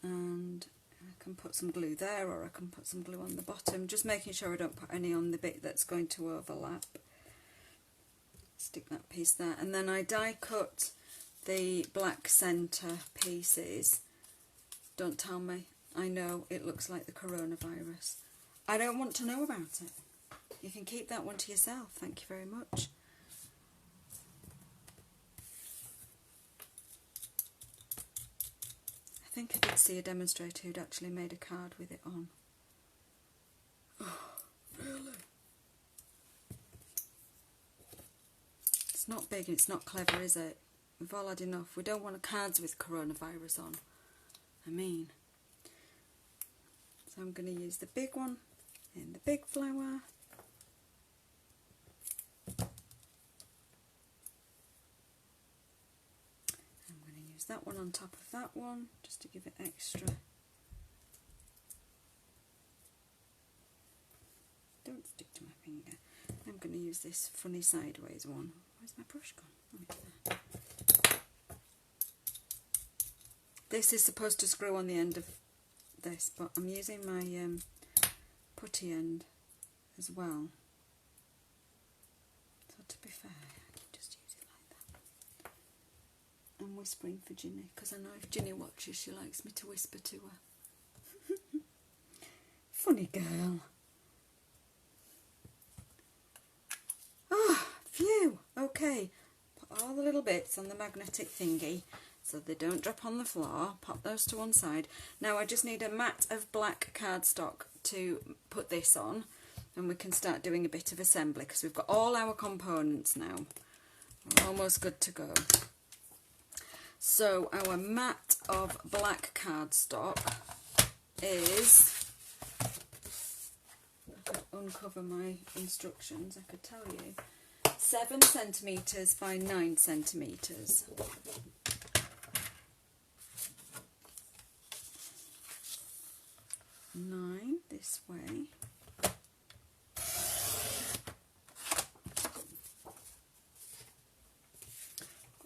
and I can put some glue there, or I can put some glue on the bottom, just making sure I don't put any on the bit that's going to overlap. Stick that piece there, and then I die cut the black centre pieces. Don't tell me. I know it looks like the coronavirus. I don't want to know about it. You can keep that one to yourself. Thank you very much. I think I did see a demonstrator who'd actually made a card with it on. Oh, really? It's not big and it's not clever, is it? We've all had enough. We don't want cards with coronavirus on. I mean. So I'm going to use the big one in the big flower. I'm going to use that one on top of that one, just to give it extra. Don't stick to my finger. I'm going to use this funny sideways one. Where's my brush gone? Oh, it's there. This is supposed to screw on the end of this, but I'm using my putty end as well. So to be fair, I can just use it like whispering for Ginny, because I know if Ginny watches, she likes me to whisper to her. Funny girl. Ah, phew. Okay, put all the little bits on the magnetic thingy so they don't drop on the floor. Pop those to one side. Now I just need a mat of black cardstock to put this on, and we can start doing a bit of assembly because we've got all our components now. We're almost good to go. So our mat of black cardstock is, I could uncover my instructions, I could tell you, 7 centimetres by 9 centimetres. Nine this way.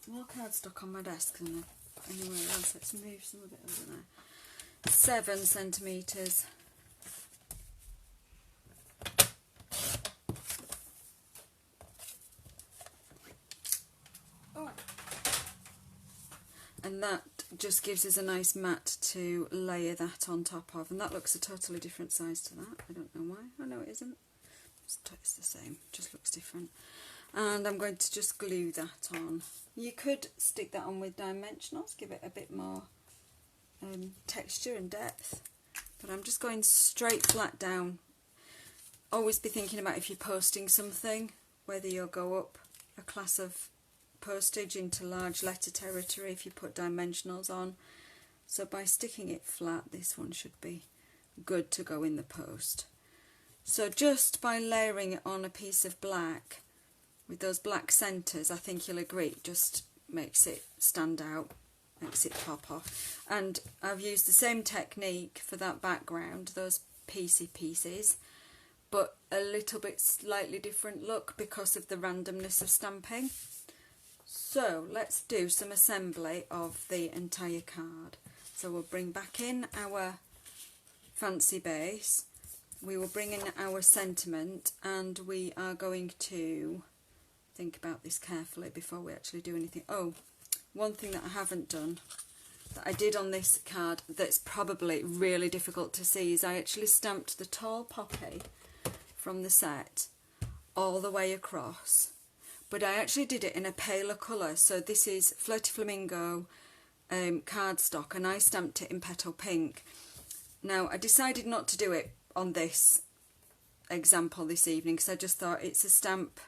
More cardstock on my desk than anywhere else. Let's move some of it over there. 7 centimetres. Oh. And that just gives us a nice mat to layer that on top of, and that looks a totally different size to that. I don't know why. Oh no, it isn't. It's the same, just looks different. And I'm going to just glue that on. You could stick that on with dimensionals, give it a bit more texture and depth, but I'm just going straight flat down. Always be thinking about, if you're posting something, whether you'll go up a class of postage into large letter territory if you put dimensionals on. So by sticking it flat, this one should be good to go in the post. So just by layering it on a piece of black with those black centres, I think you'll agree, it just makes it stand out, makes it pop off. And I've used the same technique for that background, those piecey pieces, but a little bit slightly different look because of the randomness of stamping. So let's do some assembly of the entire card. So we'll bring back in our fancy base, we will bring in our sentiment, and we are going to think about this carefully before we actually do anything. Oh, one thing that I haven't done, that I did on this card that's probably really difficult to see, is I actually stamped the tall poppy from the set all the way across, but I actually did it in a paler colour. So this is Flirty Flamingo cardstock, and I stamped it in Petal Pink. Now I decided not to do it on this example this evening because I just thought it's a stamp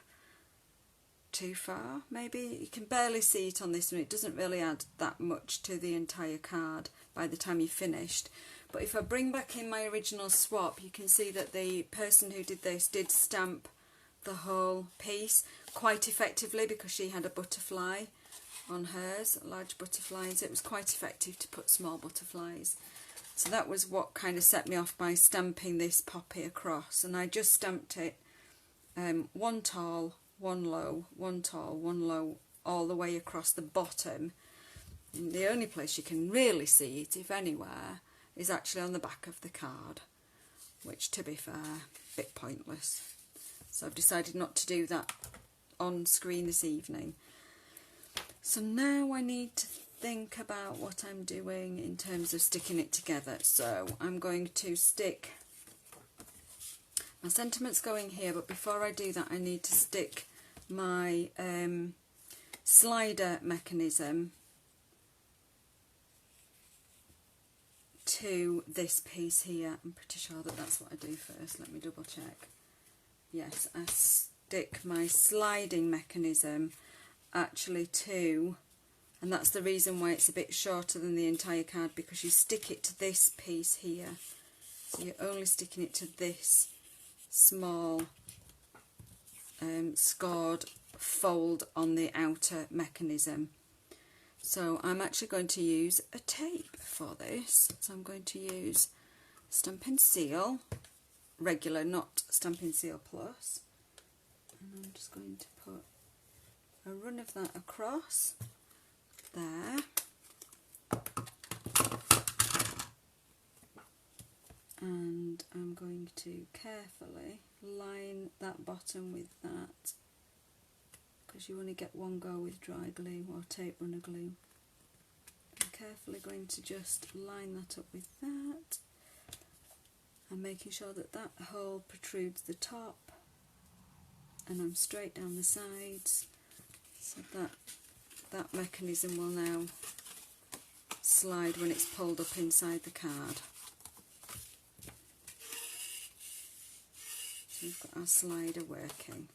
too far, maybe. You can barely see it on this one, it doesn't really add that much to the entire card by the time you've finished. But if I bring back in my original swap, you can see that the person who did this did stamp the whole piece quite effectively because she had a butterfly on hers, large butterflies. It was quite effective to put small butterflies. So that was what kind of set me off by stamping this poppy across. And I just stamped it one tall, one low, one tall, one low, all the way across the bottom. And the only place you can really see it, if anywhere, is actually on the back of the card, which, to be fair, a bit pointless. So I've decided not to do that on screen this evening. So now I need to think about what I'm doing in terms of sticking it together. So I'm going to stick my sentiments going here, but before I do that I need to stick my slider mechanism to this piece here. I'm pretty sure that that's what I do first. Let me double check. Yes, I stick my sliding mechanism actually to, and that's the reason why it's a bit shorter than the entire card, because you stick it to this piece here. So you're only sticking it to this small scored fold on the outer mechanism. So I'm actually going to use a tape for this. So I'm going to use Stampin' Seal regular, not Stampin' Seal Plus, and I'm just going to put a run of that across there, and I'm going to carefully line that bottom with that, because you only get one go with dry glue or tape runner glue. carefully going to just line that up with that, and making sure that that hole protrudes the top, and I'm straight down the sides, so that mechanism will now slide when it's pulled up inside the card. So we've got our slider working.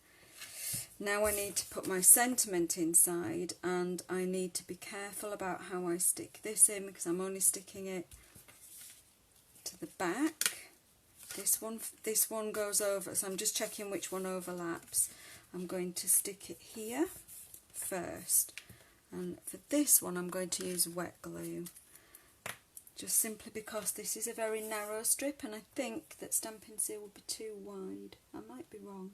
Now I need to put my sentiment inside, and I need to be careful about how I stick this in, because I'm only sticking it to the back. This one goes over, so I'm just checking which one overlaps. I'm going to stick it here first, and for this one I'm going to use wet glue, just simply because this is a very narrow strip, and I think that Stampin' Seal would be too wide. I might be wrong.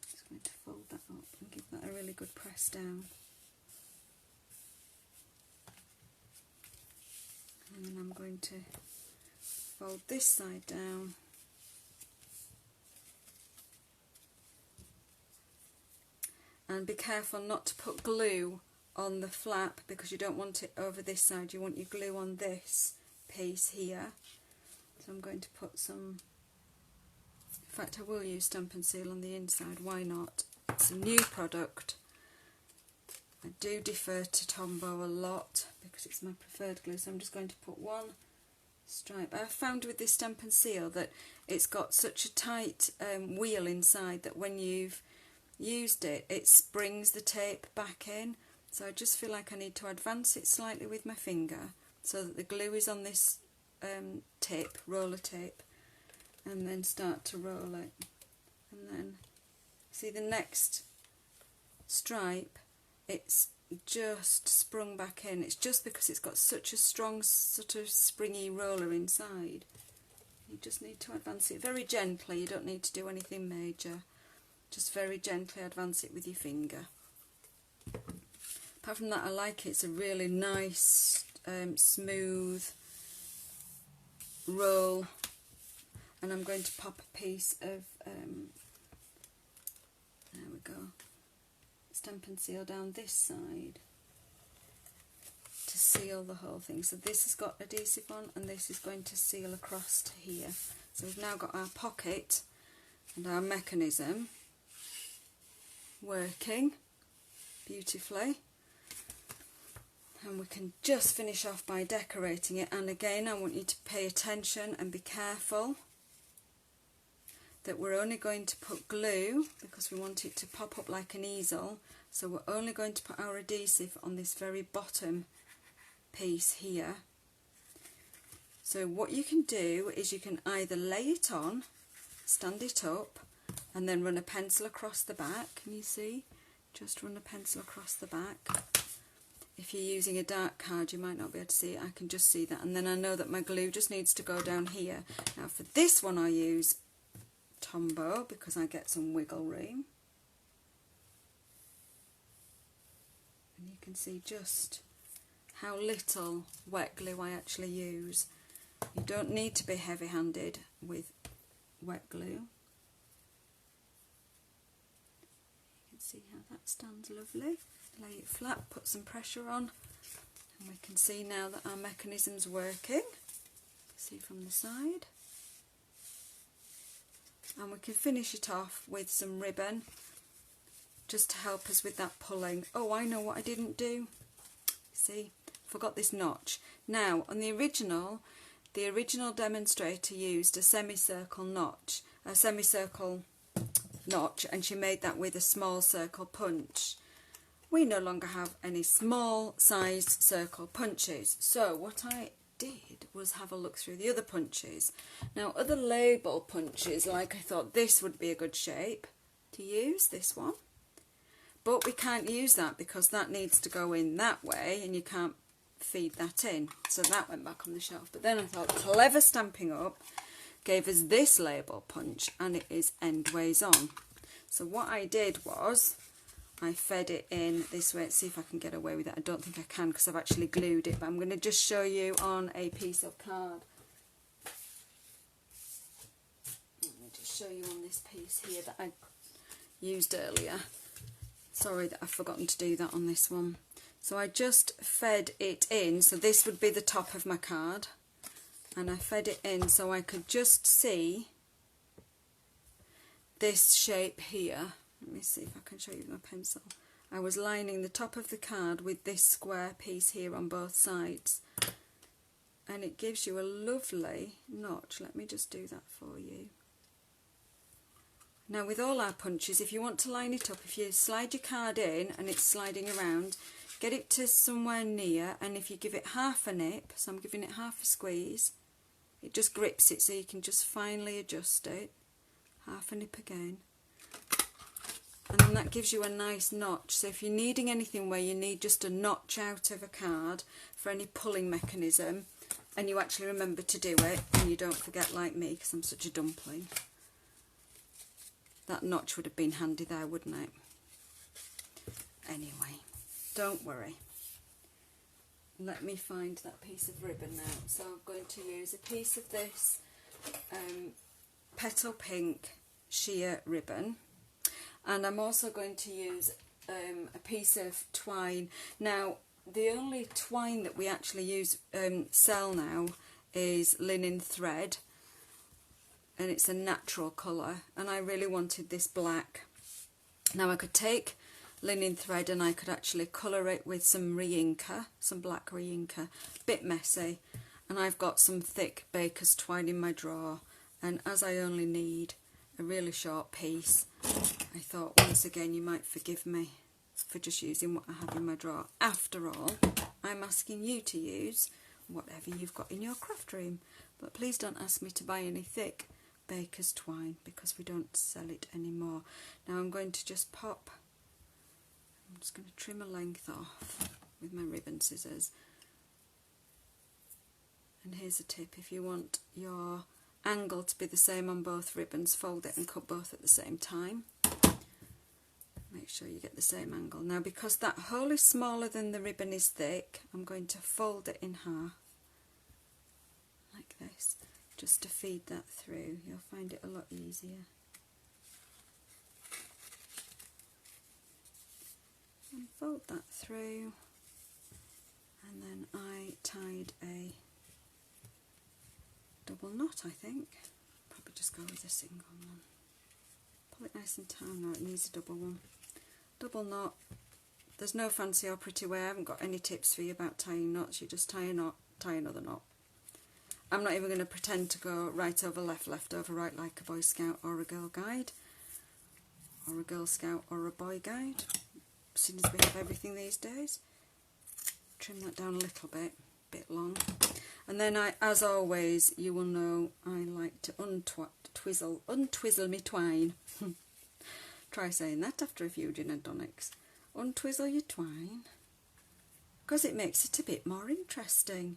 Just going to fold that up and give that a really good press down. And then I'm going to fold this side down, and be careful not to put glue on the flap, because you don't want it over this side, you want your glue on this piece here. So I'm going to put some, in fact I will use Stampin' Seal on the inside, why not? It's a new product. I do defer to Tombow a lot because it's my preferred glue, so I'm just going to put one stripe. I found with this Stampin' Seal that it's got such a tight wheel inside that when you've used it, it springs the tape back in, so I just feel like I need to advance it slightly with my finger so that the glue is on this tip, roller tape, and then start to roll it. And then see the next stripe, it's just sprung back in. It's just because it's got such a strong sort of springy roller inside. You just need to advance it very gently, you don't need to do anything major. Just very gently advance it with your finger. Apart from that, I like it. It's a really nice, smooth roll. And I'm going to pop a piece of, there we go, Stampin' Seal down this side to seal the whole thing. So this has got adhesive on, and this is going to seal across to here. So we've now got our pocket and our mechanism working beautifully, and we can just finish off by decorating it. And again, I want you to pay attention and be careful that we're only going to put glue because we want it to pop up like an easel, so we're only going to put our adhesive on this very bottom piece here. So what you can do is you can either lay it on, stand it up, and then run a pencil across the back. Can you see? Just run a pencil across the back. If you're using a dark card, you might not be able to see it. I can just see that. And then I know that my glue just needs to go down here. Now for this one I use Tombow because I get some wiggle room. And you can see just how little wet glue I actually use. You don't need to be heavy-handed with wet glue. See how that stands lovely. Lay it flat, put some pressure on, and we can see now that our mechanism's working. See from the side. And we can finish it off with some ribbon just to help us with that pulling. Oh, I know what I didn't do. See, forgot this notch. Now, on the original demonstrator used a semicircle notch, and she made that with a small circle punch. We no longer have any small sized circle punches, so what I did was have a look through the other punches. Now other label punches, like I thought this would be a good shape to use, this one, but we can't use that because that needs to go in that way and you can't feed that in, so that went back on the shelf. But then I thought, clever Stampin' Up gave us this label punch, and it is endways on. So what I did was I fed it in this way. Let's see if I can get away with it. I don't think I can because I've actually glued it, but I'm going to just show you on a piece of card. Let me just show you on this piece here that I used earlier. Sorry that I've forgotten to do that on this one. So I just fed it in, so this would be the top of my card, and I fed it in so I could just see this shape here. Let me see if I can show you with my pencil. I was lining the top of the card with this square piece here on both sides, and it gives you a lovely notch. Let me just do that for you. Now with all our punches, if you want to line it up, if you slide your card in and it's sliding around, get it to somewhere near, and if you give it half a nip, so I'm giving it half a squeeze, it just grips it so you can just finely adjust it. Half a nip again. And then that gives you a nice notch. So if you're needing anything where you need just a notch out of a card for any pulling mechanism, and you actually remember to do it, and you don't forget like me because I'm such a dumpling, that notch would have been handy there, wouldn't it? Anyway, don't worry. Let me find that piece of ribbon now. So I'm going to use a piece of this petal pink sheer ribbon, and I'm also going to use a piece of twine. Now the only twine that we actually use sell now is linen thread, and it's a natural colour, and I really wanted this black. Now I could take linen thread and I could actually colour it with some re-inker, some black re-inker, bit messy, and I've got some thick baker's twine in my drawer, and as I only need a really short piece, I thought once again you might forgive me for just using what I have in my drawer. After all, I'm asking you to use whatever you've got in your craft room, but please don't ask me to buy any thick baker's twine because we don't sell it anymore. Now I'm going to just pop, I'm just going to trim a length off with my ribbon scissors. And here's a tip: if you want your angle to be the same on both ribbons, fold it and cut both at the same time. Make sure you get the same angle. Now because that hole is smaller than the ribbon is thick, I'm going to fold it in half like this, just to feed that through. You'll find it a lot easier. And fold that through, and then I tied a double knot, I think. Probably just go with a single one. Pull it nice and tight. No, it needs a double one. Double knot. There's no fancy or pretty way. I haven't got any tips for you about tying knots. You just tie a knot, tie another knot. I'm not even going to pretend to go right over left, left over right like a Boy Scout or a Girl Guide, or a Girl Scout or a Boy Guide. As soon as we have everything these days. Trim that down a little bit long. And then as always, you will know I like to untwizzle me twine. Try saying that after a few gin and tonics. Untwizzle your twine, because it makes it a bit more interesting.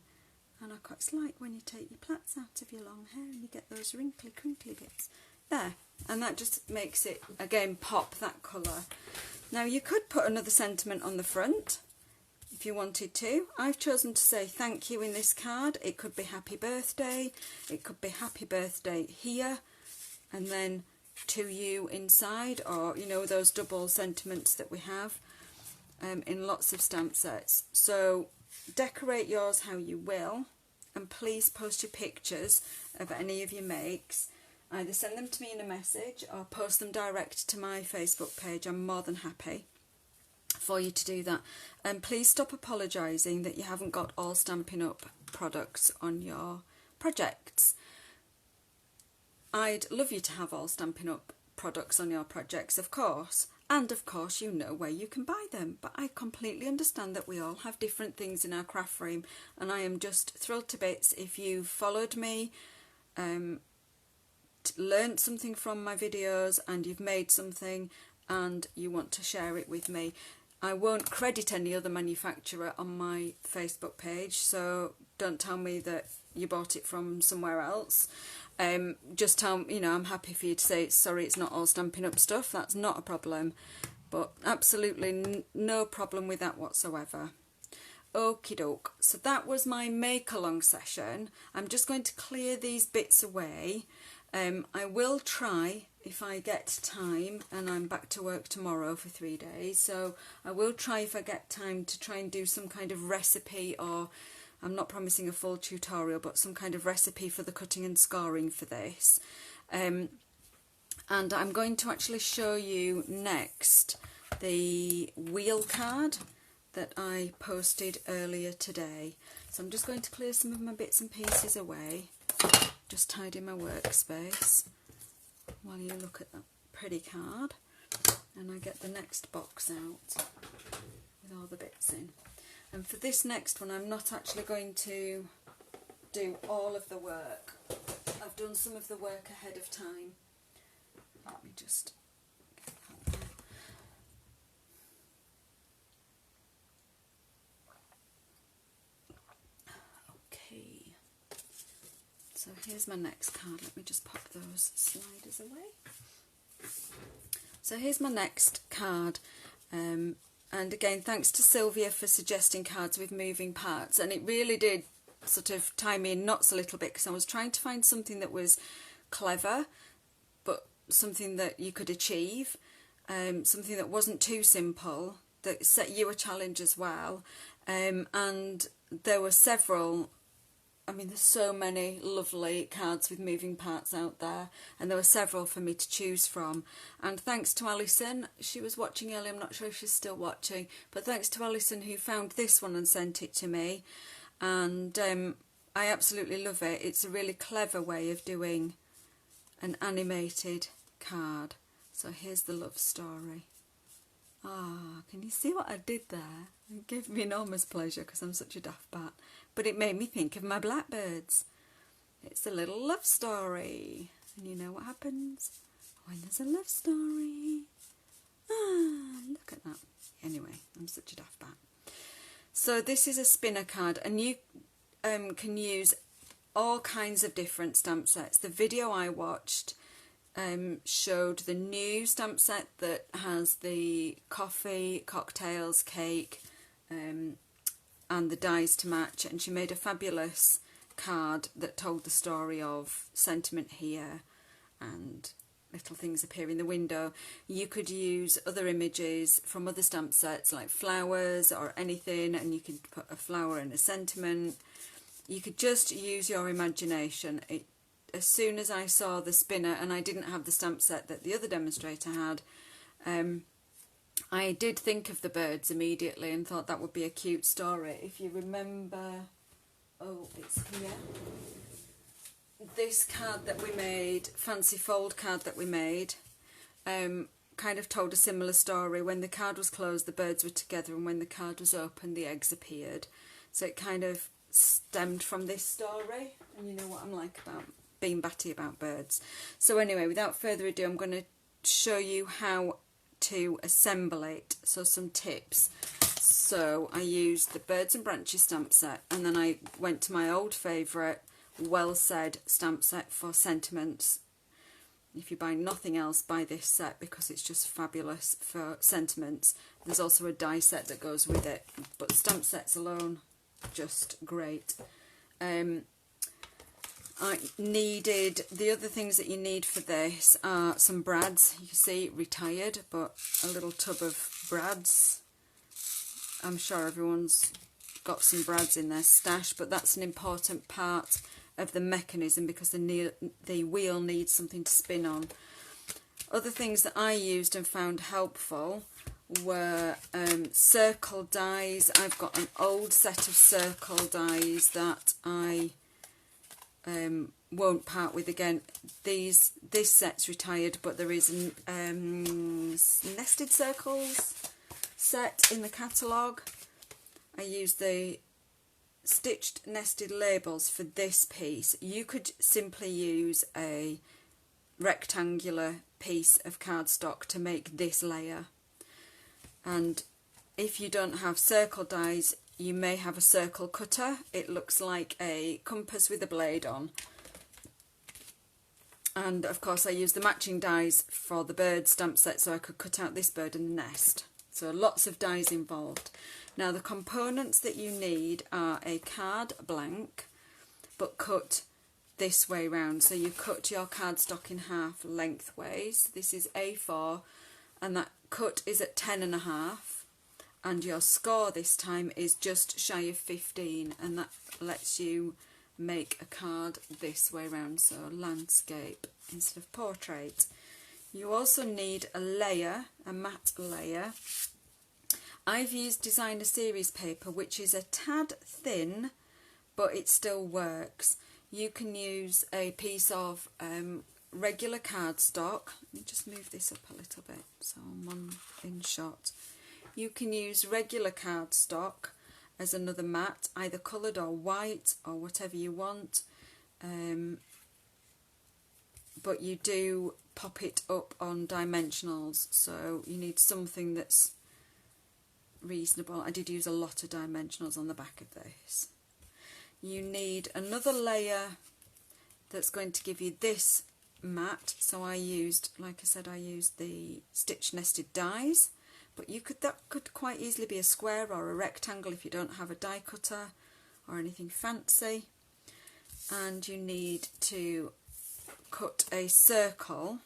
And I quite like when you take your plaits out of your long hair and you get those wrinkly, crinkly bits. There. And that just makes it, again, pop that colour. Now you could put another sentiment on the front if you wanted to. I've chosen to say thank you in this card. It could be happy birthday, it could be happy birthday here, and then to you inside, or you know, those double sentiments that we have in lots of stamp sets. So decorate yours how you will, and please post your pictures of any of your makes. Either send them to me in a message or post them direct to my Facebook page. I'm more than happy for you to do that. And please stop apologising that you haven't got all Stampin' Up products on your projects. I'd love you to have all Stampin' Up products on your projects, of course, and of course you know where you can buy them, but I completely understand that we all have different things in our craft room, and I am just thrilled to bits if you've followed me, learnt something from my videos, and you've made something and you want to share it with me. I won't credit any other manufacturer on my Facebook page, so don't tell me that you bought it from somewhere else. Just tell me, you know, I'm happy for you to say, sorry, it's not all Stampin' Up stuff. That's not a problem, but absolutely no problem with that whatsoever. Okie doke. So that was my make along session. I'm just going to clear these bits away. I will try if I get time, and I'm back to work tomorrow for 3 days, so I will try, if I get time, to try and do some kind of recipe, or I'm not promising a full tutorial, but some kind of recipe for the cutting and scoring for this. And I'm going to actually show you next the wheel card that I posted earlier today. So I'm just going to clear some of my bits and pieces away, just tidy my workspace while you look at that pretty card, and I get the next box out with all the bits in. And for this next one, I'm not actually going to do all of the work. I've done some of the work ahead of time. Let me just get that there. Okay, so here's my next card. Let me just pop those sliders away. So here's my next card. And again, thanks to Sylvia for suggesting cards with moving parts, and it really did sort of tie me in knots a little bit, because I was trying to find something that was clever, but something that you could achieve, something that wasn't too simple, that set you a challenge as well. And there were several, I mean, there's so many lovely cards with moving parts out there, and there were several for me to choose from. And thanks to Alison, she was watching earlier, I'm not sure if she's still watching, but thanks to Alison, who found this one and sent it to me. And I absolutely love it. It's a really clever way of doing an animated card. So here's the love story. Ah, can you see what I did there? It gave me enormous pleasure, because I'm such a daft bat. But it made me think of my blackbirds. It's a little love story. And you know what happens when there's a love story? Ah, look at that. Anyway, I'm such a daft bat. So this is a spinner card, and you can use all kinds of different stamp sets. The video I watched showed the new stamp set that has the coffee, cocktails, cake, and the dies to match, and she made a fabulous card that told the story of sentiment here and little things appear in the window. You could use other images from other stamp sets, like flowers or anything, and you could put a flower and a sentiment. You could just use your imagination. As soon as I saw the spinner, and I didn't have the stamp set that the other demonstrator had, I did think of the birds immediately and thought that would be a cute story. If you remember, oh, it's here. This card that we made, fancy fold card that we made, kind of told a similar story. When the card was closed, the birds were together, and when the card was open, the eggs appeared. So it kind of stemmed from this story, and you know what I'm like about being batty about birds. So anyway, without further ado, I'm going to show you how to assemble it. So some tips. So I used the Birds and Branches stamp set, and then I went to my old favourite Well Said stamp set for sentiments. If you buy nothing else, buy this set, because it's just fabulous for sentiments. There's also a die set that goes with it, but stamp sets alone, just great. I needed, the other things that you need for this are some brads. You can see retired, but a little tub of brads. I'm sure everyone's got some brads in their stash, but that's an important part of the mechanism, because the wheel needs something to spin on. Other things that I used and found helpful were circle dies. I've got an old set of circle dies that I won't part with again. This set's retired, but there is a nested circles set in the catalogue. I used the stitched nested labels for this piece. You could simply use a rectangular piece of cardstock to make this layer, and if you don't have circle dies, you may have a circle cutter. It looks like a compass with a blade on. And of course I used the matching dies for the bird stamp set, so I could cut out this bird and the nest. So lots of dies involved. Now the components that you need are a card blank, but cut this way round. So you cut your cardstock in half lengthways. This is A4 and that cut is at 10.5, and your score this time is just shy of 15, and that lets you make a card this way round, so landscape instead of portrait. You also need a layer, a matte layer. I've used Designer Series paper, which is a tad thin, but it still works. You can use a piece of regular cardstock. Let me just move this up a little bit so I'm in shot. You can use regular cardstock as another matte, either coloured or white or whatever you want. But you do pop it up on dimensionals, so you need something that's reasonable. I did use a lot of dimensionals on the back of this. You need another layer that's going to give you this matte, so I used, like I said, I used the stitch nested dies, but that could quite easily be a square or a rectangle if you don't have a die cutter or anything fancy. And you need to cut a circle,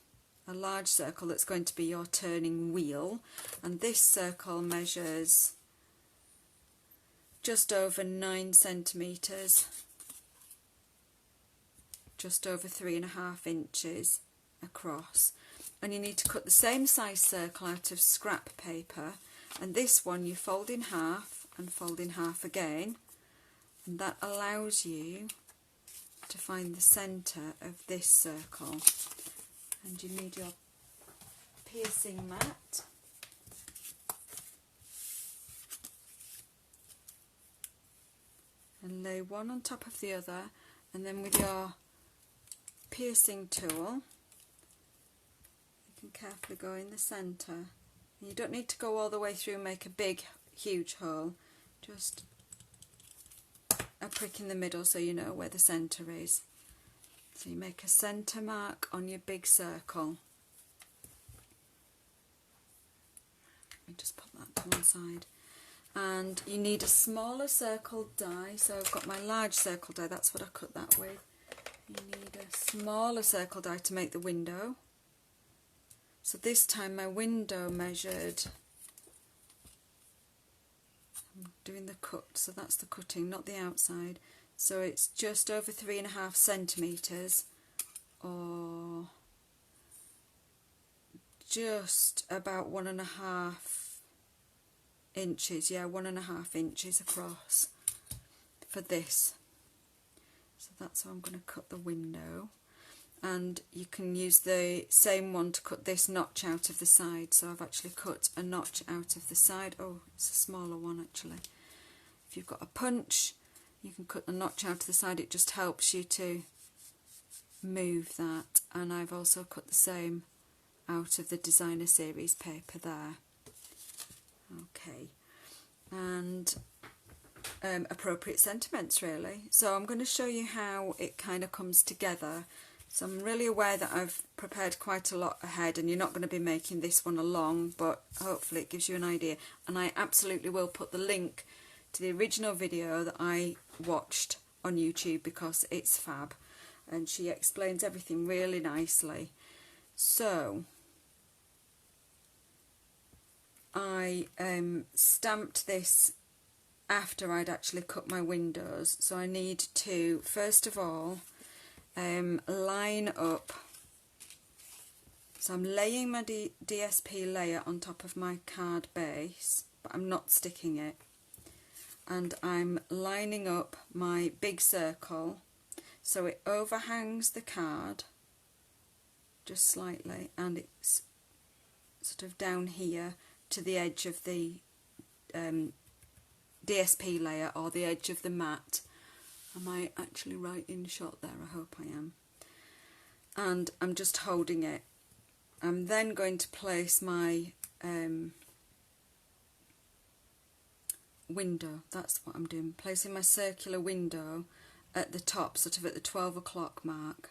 a large circle that's going to be your turning wheel, and this circle measures just over 9 centimetres, just over 3.5 inches across. And you need to cut the same size circle out of scrap paper, and this one you fold in half and fold in half again, and that allows you to find the centre of this circle. And you need your piercing mat. And lay one on top of the other, and then with your piercing tool you can carefully go in the centre. You don't need to go all the way through and make a big huge hole, just a prick in the middle so you know where the centre is. So you make a centre mark on your big circle. Let me just put that to one side. And you need a smaller circle die, so I've got my large circle die, that's what I cut that with. You need a smaller circle die to make the window. So this time my window measured, I'm doing the cut, so that's the cutting, not the outside. So it's just over 3.5 centimetres, or just about 1.5 inches, yeah, 1.5 inches across for this. So that's how I'm going to cut the window. And you can use the same one to cut this notch out of the side. So I've actually cut a notch out of the side. Oh, it's a smaller one actually. If you've got a punch, you can cut the notch out of the side. It just helps you to move that. And I've also cut the same out of the Designer Series paper there. Okay, and appropriate sentiments really. So I'm going to show you how it kind of comes together. So I'm really aware that I've prepared quite a lot ahead, and you're not going to be making this one along, but hopefully it gives you an idea. And I absolutely will put the link to the original video that I watched on YouTube because it's fab, and she explains everything really nicely. So I stamped this after I'd actually cut my windows, so I need to first of all line up. So I'm laying my DSP layer on top of my card base, but I'm not sticking it, and I'm lining up my big circle so it overhangs the card just slightly, and it's sort of down here to the edge of the DSP layer, or the edge of the mat. Am I actually right in shot there? I hope I am. And I'm just holding it. I'm then going to place my window. That's what I'm doing. Placing my circular window at the top, sort of at the 12 o'clock mark.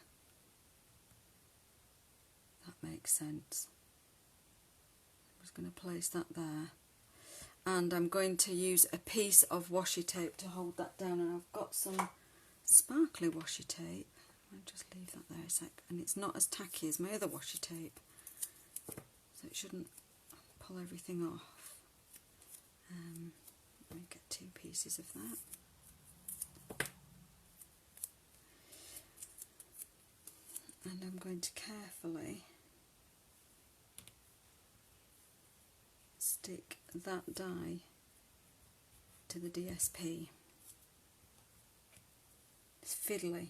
That makes sense. I'm just going to place that there. And I'm going to use a piece of washi tape to hold that down, and I've got some sparkly washi tape. I'll just leave that there a sec. And it's not as tacky as my other washi tape, so it shouldn't pull everything off. Let me get 2 pieces of that. And I'm going to carefully stick that die to the DSP. It's fiddly,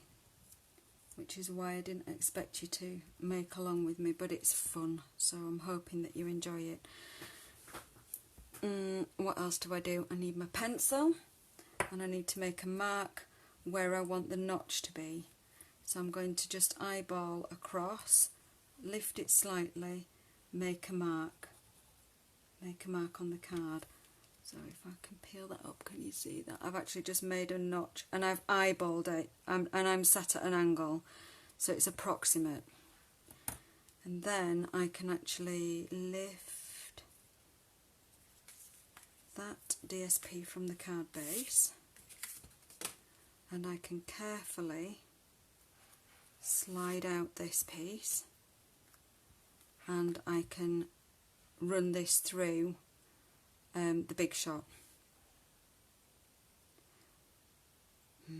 which is why I didn't expect you to make along with me, but it's fun, so I'm hoping that you enjoy it. What else do I do? I need my pencil, and I need to make a mark where I want the notch to be. So I'm going to just eyeball across, lift it slightly, make a mark on the card. So if I can peel that up, can you see that? I've actually just made a notch and I've eyeballed it, and I'm sat at an angle, so it's approximate. And then I can actually lift that DSP from the card base, and I can carefully slide out this piece, and I can run this through the big shot. I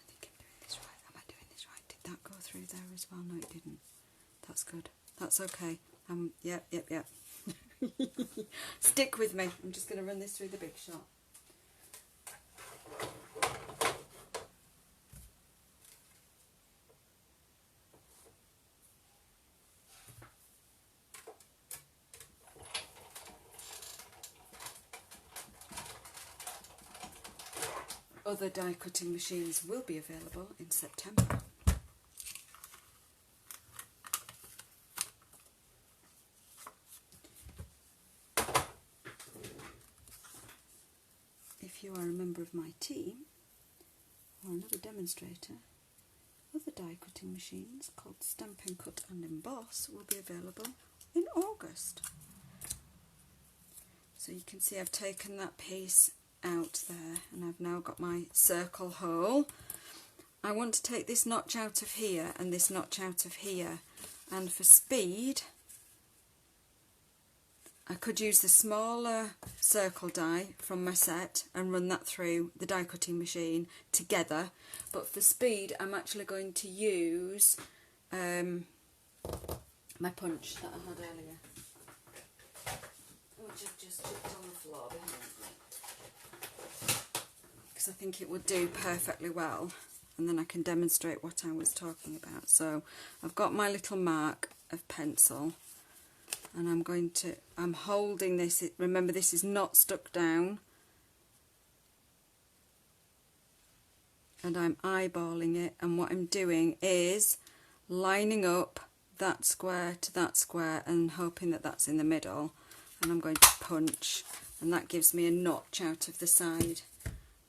think I'm doing this right. Am I doing this right? Did that go through there as well? No, it didn't. That's good. That's okay. Yep. Stick with me. I'm just going to run this through the big shot. Other die cutting machines will be available in September. If you are a member of my team or another demonstrator, other die cutting machines called Stampin' Cut and Emboss will be available in August. So you can see I've taken that piece out there, and I've now got my circle hole. I want to take this notch out of here and this notch out of here, and for speed I could use the smaller circle die from my set and run that through the die cutting machine together, but for speed I'm actually going to use my punch that I had earlier, which I've just chucked on the floor behind me, because I think it would do perfectly well, and then I can demonstrate what I was talking about. So I've got my little mark of pencil, and I'm holding this. Remember, this is not stuck down, and I'm eyeballing it, and what I'm doing is lining up that square to that square and hoping that that's in the middle, and I'm going to punch, and that gives me a notch out of the side.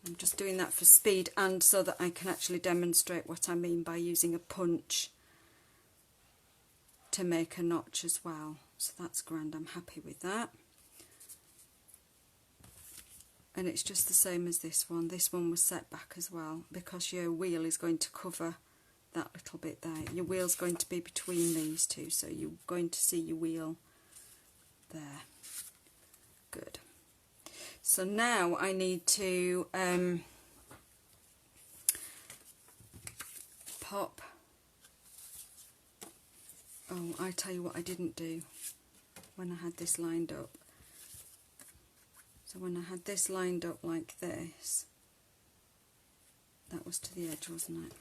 I'm just doing that for speed and so that I can actually demonstrate what I mean by using a punch to make a notch as well. So that's grand, I'm happy with that. And it's just the same as this one. This one was set back as well, because your wheel is going to cover that little bit there. Your wheel's going to be between these two, so you're going to see your wheel there. Good. So now I need to pop. Oh, I tell you what I didn't do when I had this lined up. So when I had this lined up like this, that was to the edge, wasn't it?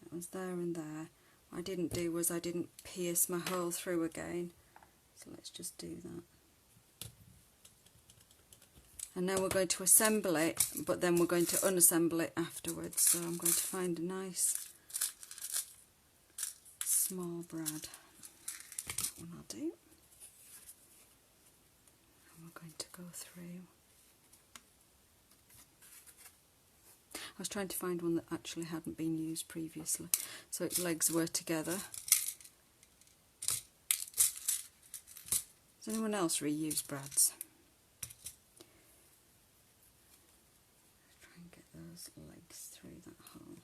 That was there and there. What I didn't do was I didn't pierce my hole through again. So let's just do that. And now we're going to assemble it, but then we're going to unassemble it afterwards. So I'm going to find a nice small brad. That one I'll do. And we're going to go through. I was trying to find one that actually hadn't been used previously, so its legs were together. Does anyone else reuse brads? those legs through that hole.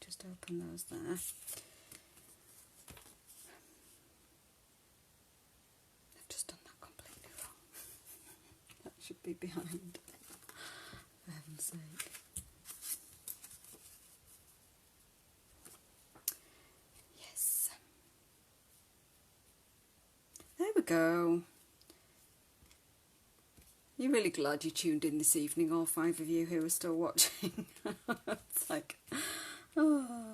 Just open those there. I've just done that completely wrong. That should be behind, for heaven's sake. Yes. There we go. You're really glad you tuned in this evening, all 5 of you who are still watching. It's like, oh,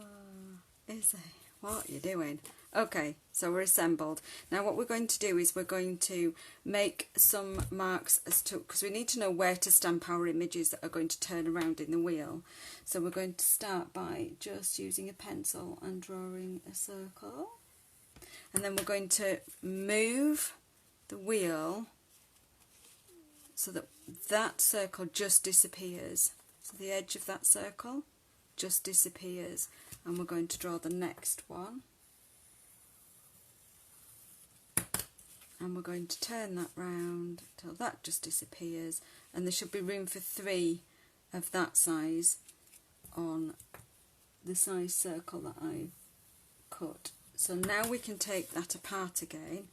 Izzy, what are you doing? Okay, so we're assembled. Now what we're going to do is we're going to make some marks as to, because we need to know where to stamp our images that are going to turn around in the wheel. So we're going to start by just using a pencil and drawing a circle. And then we're going to move the wheel so that that circle just disappears. So the edge of that circle just disappears, and we're going to draw the next one, and we're going to turn that round till that just disappears, and there should be room for 3 of that size on the size circle that I cut. So now we can take that apart again,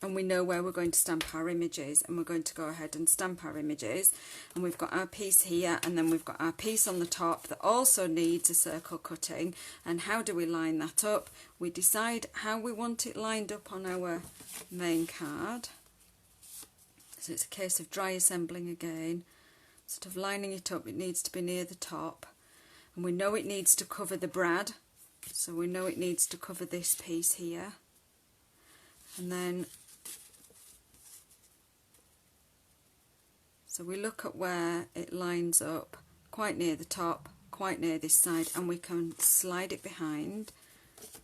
and we know where we're going to stamp our images, and we're going to go ahead and stamp our images. And we've got our piece here, and then we've got our piece on the top that also needs a circle cutting. And how do we line that up? We decide how we want it lined up on our main card. So it's a case of dry assembling again, sort of lining it up. It needs to be near the top, and we know it needs to cover the brad, so we know it needs to cover this piece here. And then so we look at where it lines up, quite near the top, quite near this side, and we can slide it behind,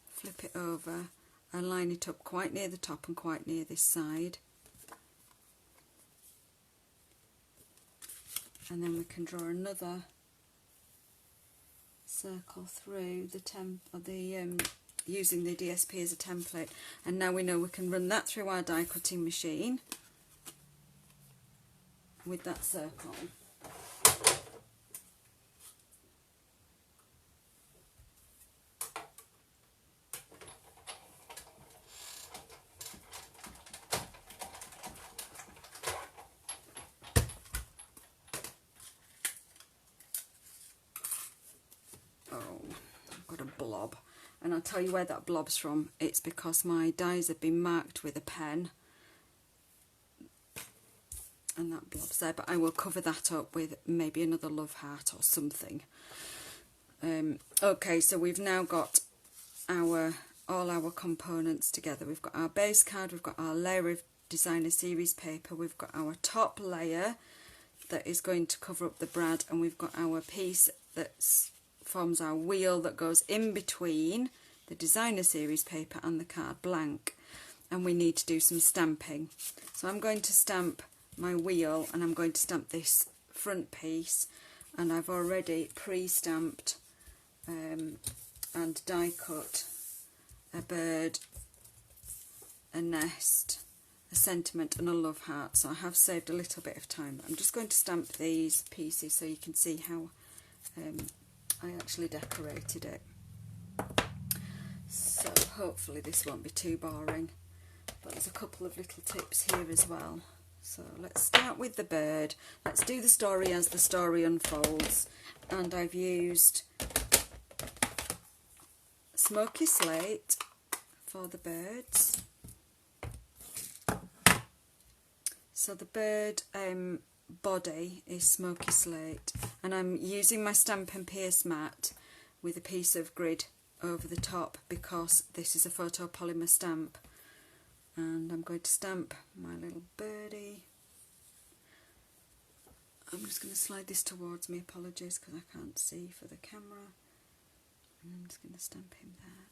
flip it over and line it up quite near the top and quite near this side. And then we can draw another circle through the using the DSP as a template. And now we know we can run that through our die cutting machine with that circle. Oh, I've got a blob. And I'll tell you where that blob's from. It's because my dies have been marked with a pen, and that blob's there, but I will cover that up with maybe another love heart or something. Okay, so we've now got all our components together. We've got our base card, we've got our layer of designer series paper, we've got our top layer that is going to cover up the brad, and we've got our piece that forms our wheel that goes in between the designer series paper and the card blank, and we need to do some stamping. So I'm going to stamp my wheel, and I'm going to stamp this front piece, and I've already pre-stamped and die cut a bird, a nest, a sentiment and a love heart, so I have saved a little bit of time. I'm just going to stamp these pieces so you can see how I actually decorated it. So hopefully this won't be too boring, but there's a couple of little tips here as well. So let's start with the bird. Let's do the story as the story unfolds. And I've used smoky slate for the birds. So the bird body is smoky slate, and I'm using my Stampin' Pierce mat with a piece of grid over the top because this is a photopolymer stamp. And I'm going to stamp my little birdie. I'm just going to slide this towards me, apologies because I can't see for the camera. And I'm just going to stamp him there.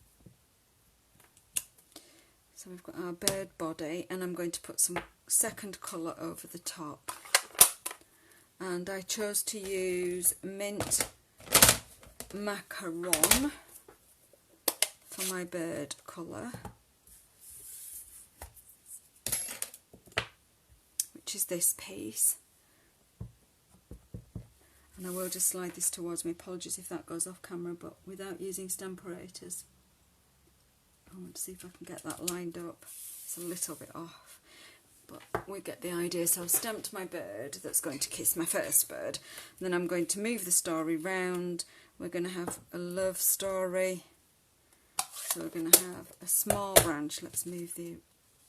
So we've got our bird body, and I'm going to put some second colour over the top. And I chose to use mint macaron for my bird colour, which is this piece. And I will just slide this towards me. Apologies if that goes off camera, but without using stamperators. I want to see if I can get that lined up. It's a little bit off, but we get the idea. So I've stamped my bird that's going to kiss my first bird. And then I'm going to move the story round. We're going to have a love story. So we're going to have a small branch. Let's move the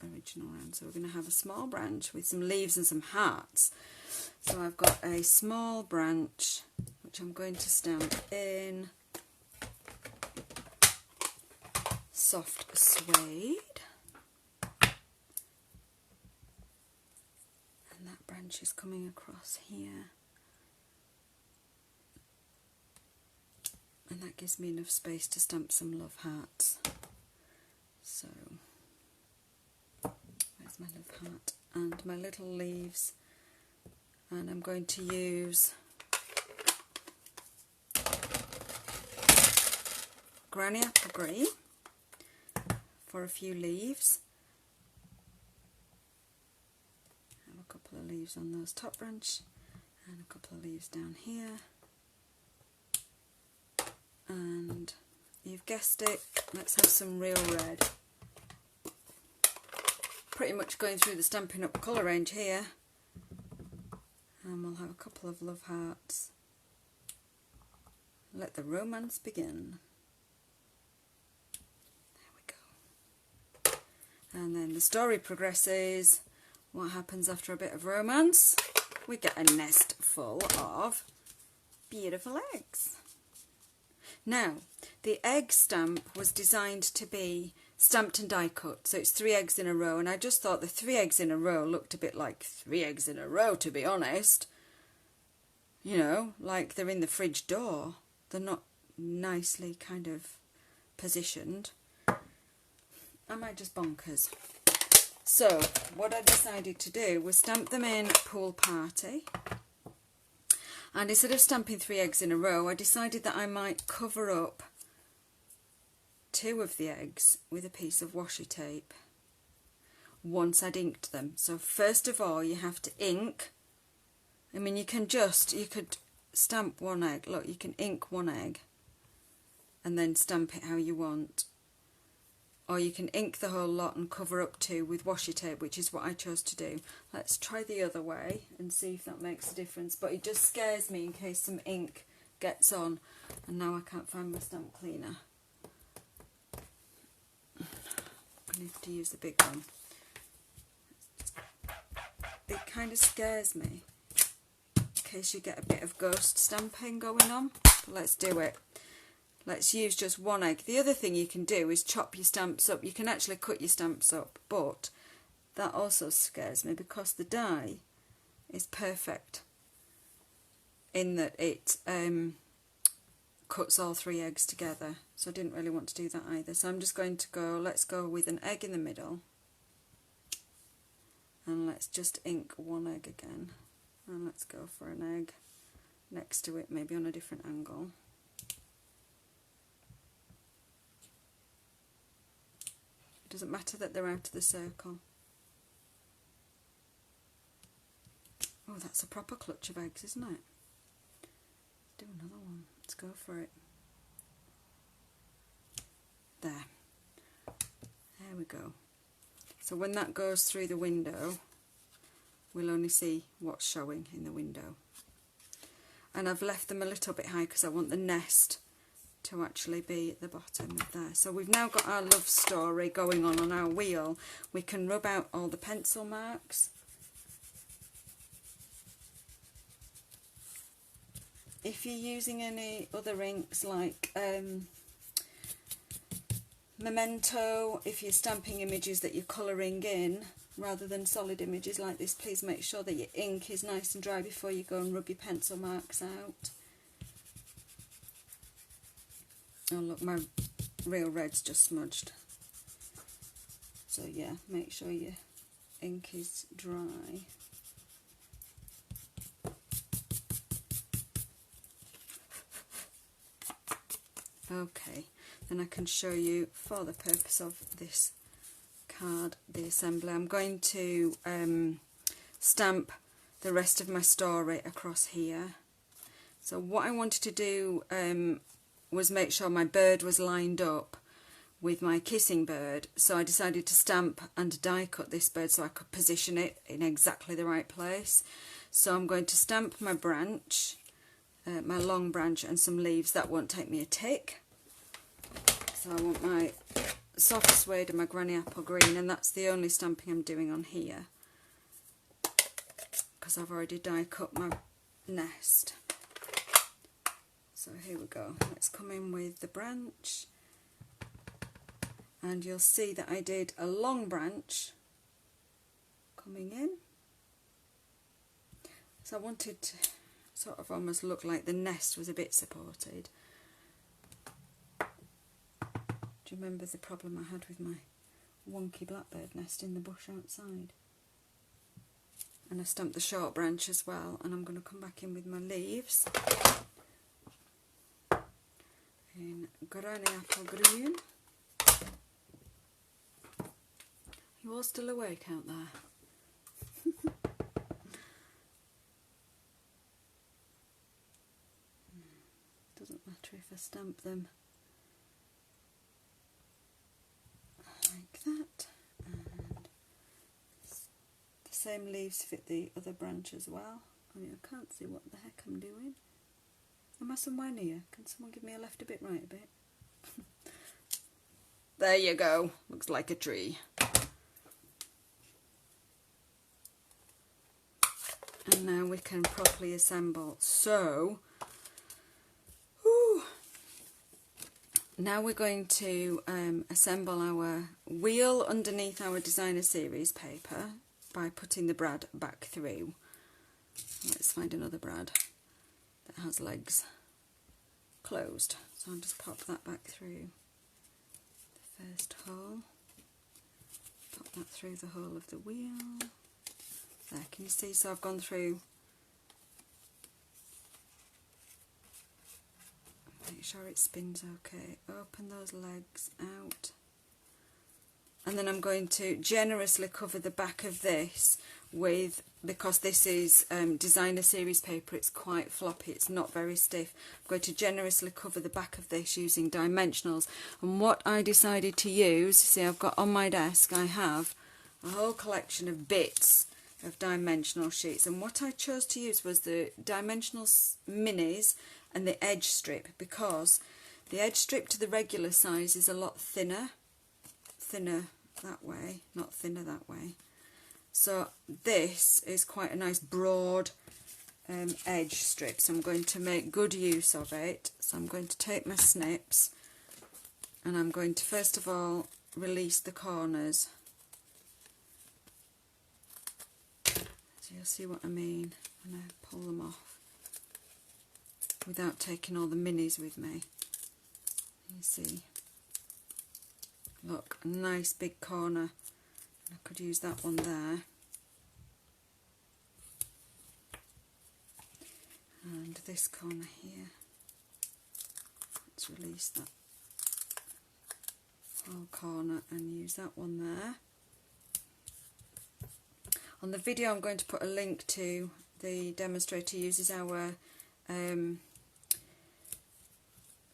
original around. So we're going to have a small branch with some leaves and some hearts. So I've got a small branch which I'm going to stamp in soft suede, and that branch is coming across here, and that gives me enough space to stamp some love hearts. So where's my love heart and my little leaves? And I'm going to use Granny Apple Green for a few leaves. Have a couple of leaves on those top branch and a couple of leaves down here. And you've guessed it, let's have some real red. Pretty much going through the Stampin' Up colour range here. And we'll have a couple of love hearts. Let the romance begin. There we go. And then the story progresses. What happens after a bit of romance? We get a nest full of beautiful eggs. Now, the egg stamp was designed to be stamped and die cut, so it's 3 eggs in a row, and I just thought the 3 eggs in a row looked a bit like 3 eggs in a row, to be honest. You know, like they're in the fridge door. They're not nicely kind of positioned. Am I just bonkers? So, what I decided to do was stamp them in Pool Party. And instead of stamping 3 eggs in a row, I decided that I might cover up 2 of the eggs with a piece of washi tape once I'd inked them. So first of all you have to ink. I mean, you could stamp 1 egg. Look, you can ink 1 egg and then stamp it how you want. Or you can ink the whole lot and cover up 2 with washi tape, which is what I chose to do. Let's try the other way and see if that makes a difference. But it just scares me in case some ink gets on and now I can't find my stamp cleaner. I need to use the big one. It kind of scares me in case you get a bit of ghost stamping going on. But let's do it. Let's use just 1 egg. The other thing you can do is chop your stamps up. You can actually cut your stamps up, but that also scares me because the die is perfect in that it cuts all 3 eggs together. So I didn't really want to do that either. So I'm just going to go, let's go with an egg in the middle. And let's just ink 1 egg again. And let's go for an egg next to it, maybe on a different angle. It doesn't matter that they're out of the circle. Oh, that's a proper clutch of eggs, isn't it? Let's do another one. Let's go for it. There. There we go. So when that goes through the window, we'll only see what's showing in the window. And I've left them a little bit high because I want the nest to actually be at the bottom of there. So we've now got our love story going on our wheel. We can rub out all the pencil marks. If you're using any other inks like Memento, if you're stamping images that you're colouring in rather than solid images like this, please make sure that your ink is nice and dry before you go and rub your pencil marks out. Oh look, my real red's just smudged. So yeah, make sure your ink is dry. Okay, then I can show you for the purpose of this card the assembly. I'm going to stamp the rest of my story across here. So what I wanted to do was make sure my bird was lined up with my kissing bird, so I decided to stamp and die cut this bird so I could position it in exactly the right place. So I'm going to stamp my branch, my long branch, and some leaves. That won't take me a tick. So I want my soft suede and my granny apple green, and that's the only stamping I'm doing on here because I've already die cut my nest. So here we go. Let's come in with the branch, and you'll see that I did a long branch coming in. So I wanted to sort of almost look like the nest was a bit supported. Do you remember the problem I had with my wonky blackbird nest in the bush outside? And I stamped the short branch as well, and I'm going to come back in with my leaves in granny apple green. You all still awake out there? Doesn't matter if I stamp them like that, and the same leaves fit the other branch as well. I mean, I can't see what the heck I'm doing. Am I somewhere near? Can someone give me a left a bit, right a bit? There you go. Looks like a tree. And now we can properly assemble. So, now we're going to assemble our wheel underneath our designer series paper by putting the brad back through. Let's find another brad that has legs closed. So I'll just pop that back through the first hole. Pop that through the hole of the wheel. There, can you see? So I've gone through. Make sure it spins okay. Open those legs out. And then I'm going to generously cover the back of this with, because this is designer series paper, it's quite floppy, it's not very stiff. I'm going to generously cover the back of this using dimensionals. And what I decided to use, see, I've got on my desk, I have a whole collection of bits of dimensional sheets, and what I chose to use was the dimensional minis and the edge strip, because the edge strip to the regular size is a lot thinner that way, not thinner that way. So this is quite a nice broad edge strip, so I'm going to make good use of it. So I'm going to take my snips, and I'm going to first of all release the corners. So you'll see what I mean when I pull them off without taking all the minis with me. You see, look, a nice big corner. I could use that one there. And this corner here. Let's release that whole corner and use that one there. On the video I'm going to put a link to the demonstrator uses our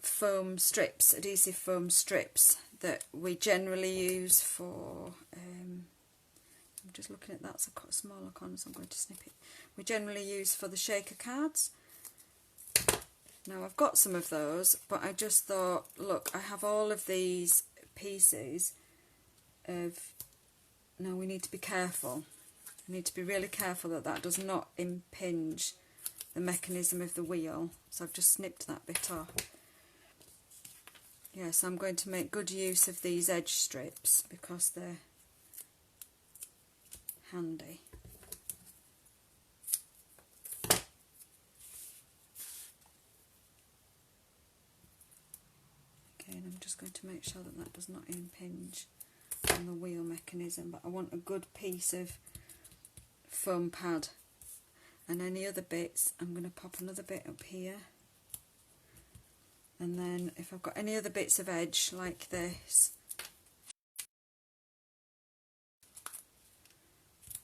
foam strips, adhesive foam strips that we generally use for, I'm just looking at that's a smaller corner, so I'm going to snip it. We generally use for the shaker cards. Now I've got some of those, but I just thought, look, I have all of these pieces of, now we need to be careful. I need to be really careful that that does not impinge the mechanism of the wheel, so I've just snipped that bit off. Yes, I'm going to make good use of these edge strips because they're handy. Okay, and I'm just going to make sure that that does not impinge on the wheel mechanism, but I want a good piece of foam pad. And any other bits, I'm going to pop another bit up here. And then if I've got any other bits of edge like this,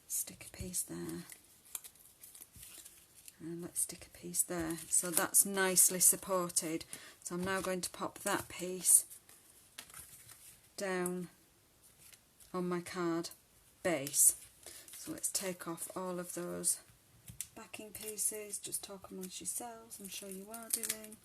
stick a piece there, and let's stick a piece there. So that's nicely supported. So I'm now going to pop that piece down on my card base. So let's take off all of those backing pieces. Just talk amongst yourselves, I'm sure you are doing.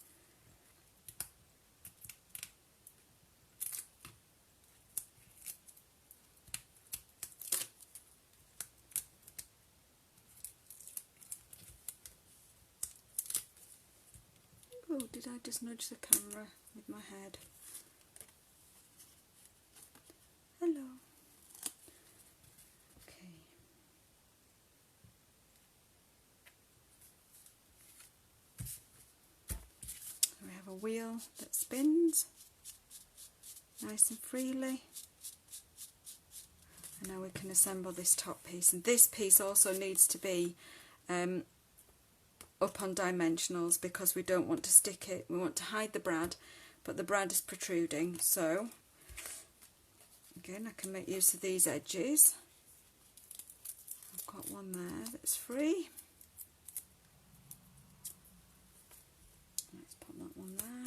Oh, did I just nudge the camera with my head? Hello. Okay. We have a wheel that spins nice and freely. And now we can assemble this top piece. And this piece also needs to be up on dimensionals because we don't want to stick it. We want to hide the brad, but the brad is protruding. So again, I can make use of these edges. I've got one there that's free. Let's put that one there.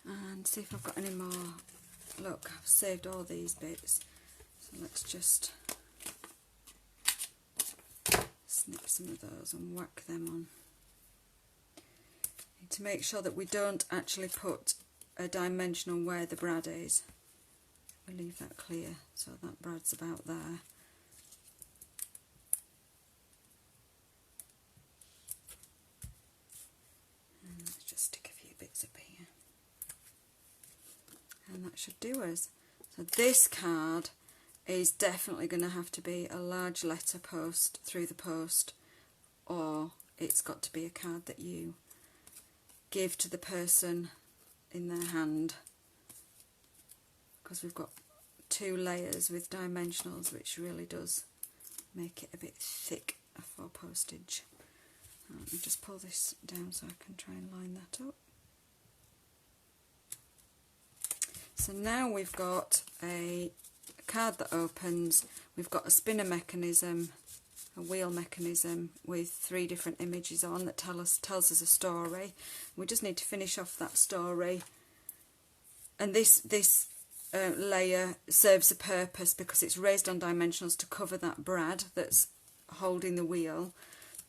And see if I've got any more. Look, I've saved all these bits. So let's just snip some of those and whack them on. Need to make sure that we don't actually put a dimensional where the brad is. We'll leave that clear, so that brad's about there. And let's just stick a few bits up here. And that should do us. So this card is definitely going to have to be a large letter post through the post, or it's got to be a card that you give to the person in their hand, because we've got 2 layers with dimensionals, which really does make it a bit thick for postage. Let me just pull this down so I can try and line that up. So now we've got a card that opens, we've got a spinner mechanism, a wheel mechanism with 3 different images on that tells us a story. We just need to finish off that story, and this layer serves a purpose because it's raised on dimensionals to cover that brad that's holding the wheel.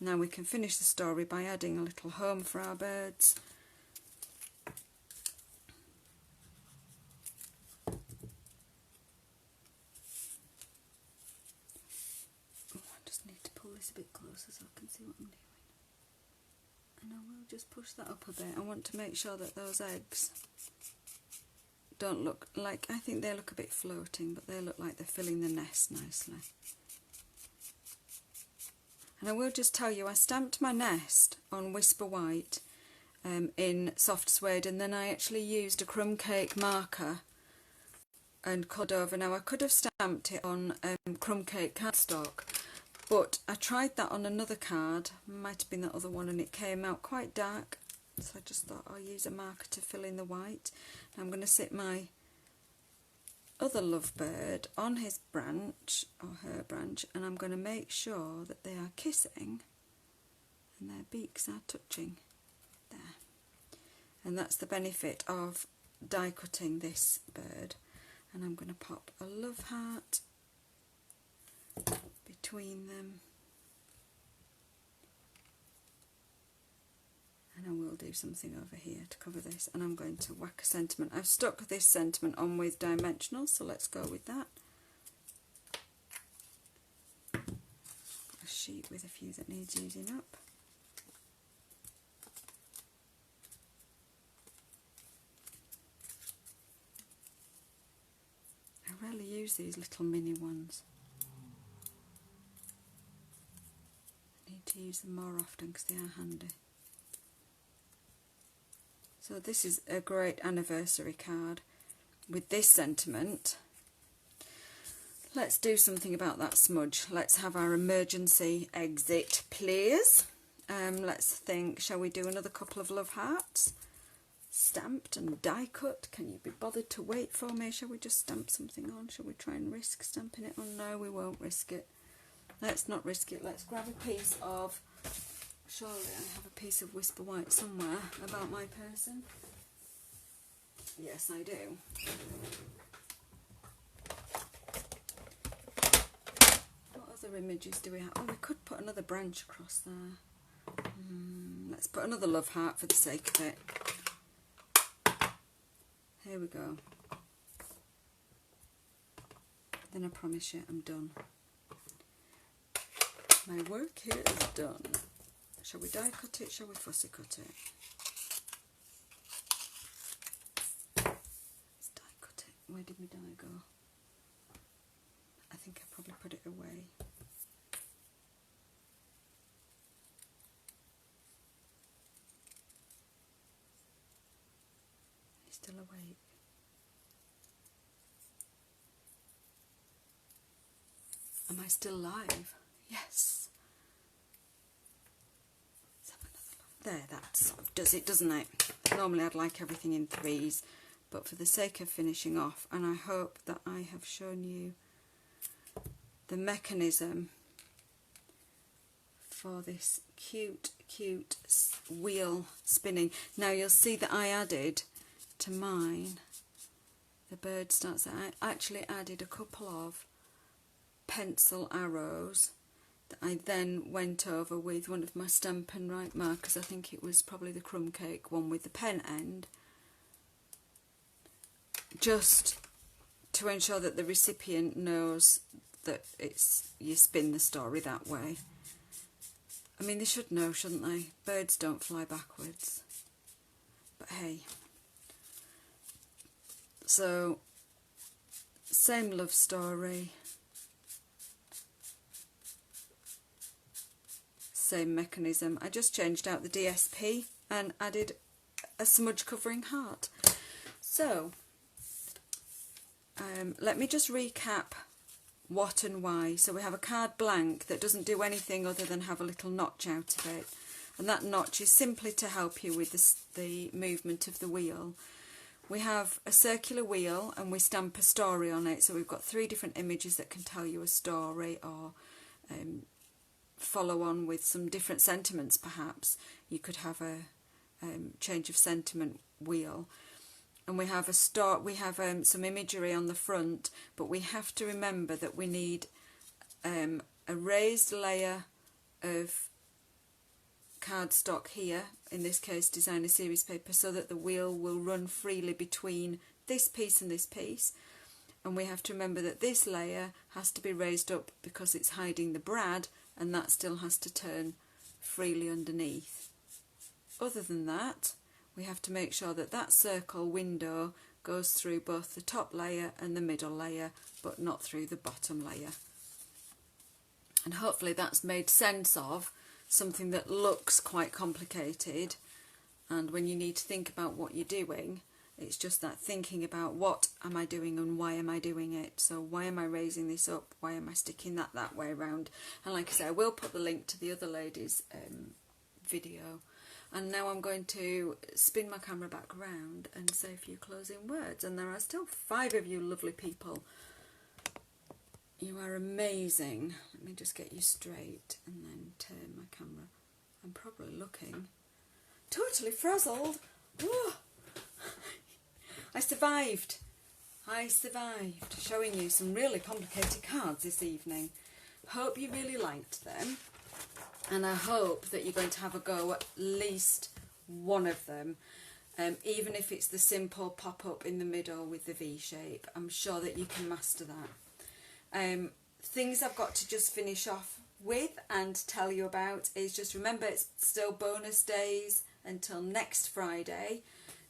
Now we can finish the story by adding a little home for our birds. A bit closer so I can see what I'm doing, and I will just push that up a bit. I want to make sure that those eggs don't look like, I think they look a bit floating, but they look like they're filling the nest nicely. And I will just tell you, I stamped my nest on Whisper White in soft suede, and then I actually used a crumb cake marker and cut over. Now I could have stamped it on crumb cake cardstock, but I tried that on another card, might have been that other one, and it came out quite dark, so I just thought I'll use a marker to fill in the white. Now I'm going to sit my other lovebird on his branch, or her branch, and I'm going to make sure that they are kissing and their beaks are touching there. And that's the benefit of die cutting this bird. And I'm going to pop a love heart between them, and I will do something over here to cover this, and I'm going to whack a sentiment. I've stuck this sentiment on with dimensionals, so let's go with that. A sheet with a few that needs using up. I rarely use these little mini ones. To use them more often because they are handy. So this is a great anniversary card with this sentiment. Let's do something about that smudge. Let's have our emergency exit, please. let's think, shall we do another couple of love hearts? Stamped and die cut. Can you be bothered to wait for me? Shall we just stamp something on? Shall we try and risk stamping it on? No, we won't risk it. Let's not risk it. Let's grab a piece of, surely I have a piece of Whisper White somewhere about my person. Yes, I do. What other images do we have? Oh, we could put another branch across there. Let's put another love heart for the sake of it. Here we go. Then I promise you I'm done. My work here is done. Shall we die cut it? Shall we fussy cut it? Let's die cut it. Where did my die go? I think I probably put it away. He's still awake. Am I still live? Yes. Let's have another look. There, that sort of does it, doesn't it? Normally I'd like everything in threes, but for the sake of finishing off, and I hope that I have shown you the mechanism for this cute wheel spinning. Now you'll see that I added to mine, the bird starts, I actually added a couple of pencil arrows that I then went over with one of my Stampin' Up markers. I think it was probably the crumb cake one with the pen end, just to ensure that the recipient knows that it's, you spin the story that way. I mean, they should know, shouldn't they? Birds don't fly backwards. But hey. So, same love story. Same mechanism. I just changed out the DSP and added a smudge covering heart. So, let me just recap what and why. So we have a card blank that doesn't do anything other than have a little notch out of it, and that notch is simply to help you with the movement of the wheel. We have a circular wheel and we stamp a story on it, so we've got 3 different images that can tell you a story or follow on with some different sentiments. Perhaps you could have a change of sentiment wheel. And we have some imagery on the front, but we have to remember that we need a raised layer of cardstock here, in this case designer series paper, so that the wheel will run freely between this piece and this piece. And we have to remember that this layer has to be raised up because it's hiding the brad, and that still has to turn freely underneath. Other than that, we have to make sure that that circle window goes through both the top layer and the middle layer, but not through the bottom layer. And hopefully that's made sense of something that looks quite complicated, and when you need to think about what you're doing, it's just that thinking about what am I doing and why am I doing it. So why am I raising this up? Why am I sticking that way around? And like I say, I will put the link to the other lady's video. And now I'm going to spin my camera back around and say a few closing words. And there are still 5 of you lovely people. You are amazing. Let me just get you straight and then turn my camera. I'm probably looking totally frazzled. Oh, I survived. Showing you some really complicated cards this evening. Hope you really liked them. And I hope that you're going to have a go at least one of them, even if it's the simple pop-up in the middle with the V shape. I'm sure that you can master that. Things I've got to just finish off with and tell you about is just remember it's still bonus days until next Friday,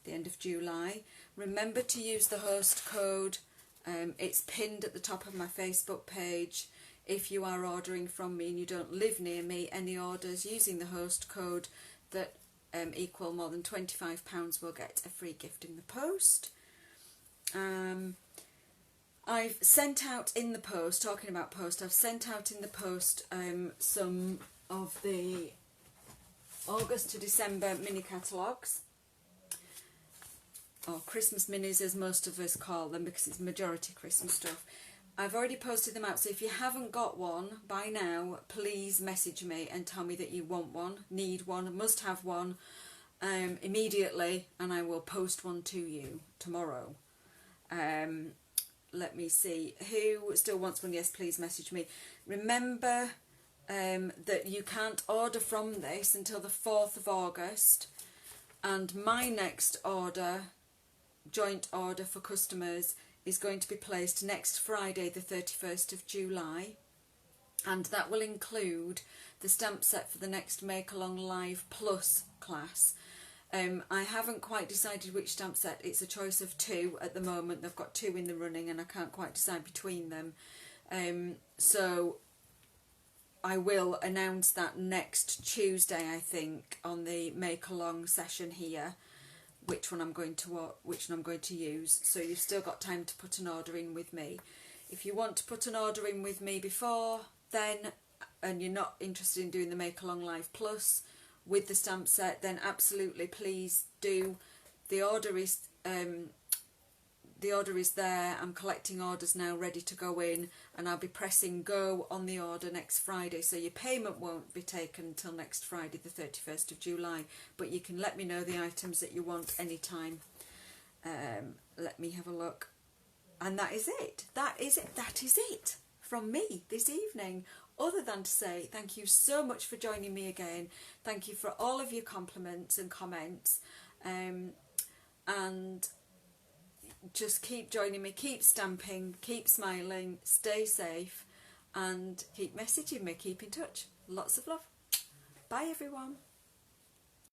the end of July. Remember to use the host code. It's pinned at the top of my Facebook page. If you are ordering from me and you don't live near me, any orders using the host code that equal more than £25 will get a free gift in the post. I've sent out in the post, talking about post, I've sent out in the post some of the August to December mini catalogues, or Christmas minis as most of us call them, because it's majority Christmas stuff. I've already posted them out, so if you haven't got one by now, please message me and tell me that you want one, need one, must have one immediately, and I will post one to you tomorrow. Let me see, who still wants one? Yes, please message me. Remember that you can't order from this until the 4th of August, and my next order, joint order for customers, is going to be placed next Friday the 31st of July, and that will include the stamp set for the next Make Along Live Plus class. I haven't quite decided which stamp set. It's a choice of 2 at the moment. They've got 2 in the running and I can't quite decide between them. So I will announce that next Tuesday, I think, on the Make Along session here, which one I'm going to use. So you've still got time to put an order in with me. If you want to put an order in with me before then, and you're not interested in doing the Make Along Live Plus with the stamp set, then absolutely please do. The order is there. I'm collecting orders now, ready to go in, and I'll be pressing go on the order next Friday, so your payment won't be taken until next Friday the 31st of July, but you can let me know the items that you want anytime. Let me have a look, and that is it. That is it from me this evening, other than to say thank you so much for joining me again. Thank you for all of your compliments and comments, and just keep joining me, keep stamping, keep smiling, stay safe, and keep messaging me, keep in touch. Lots of love. Bye everyone.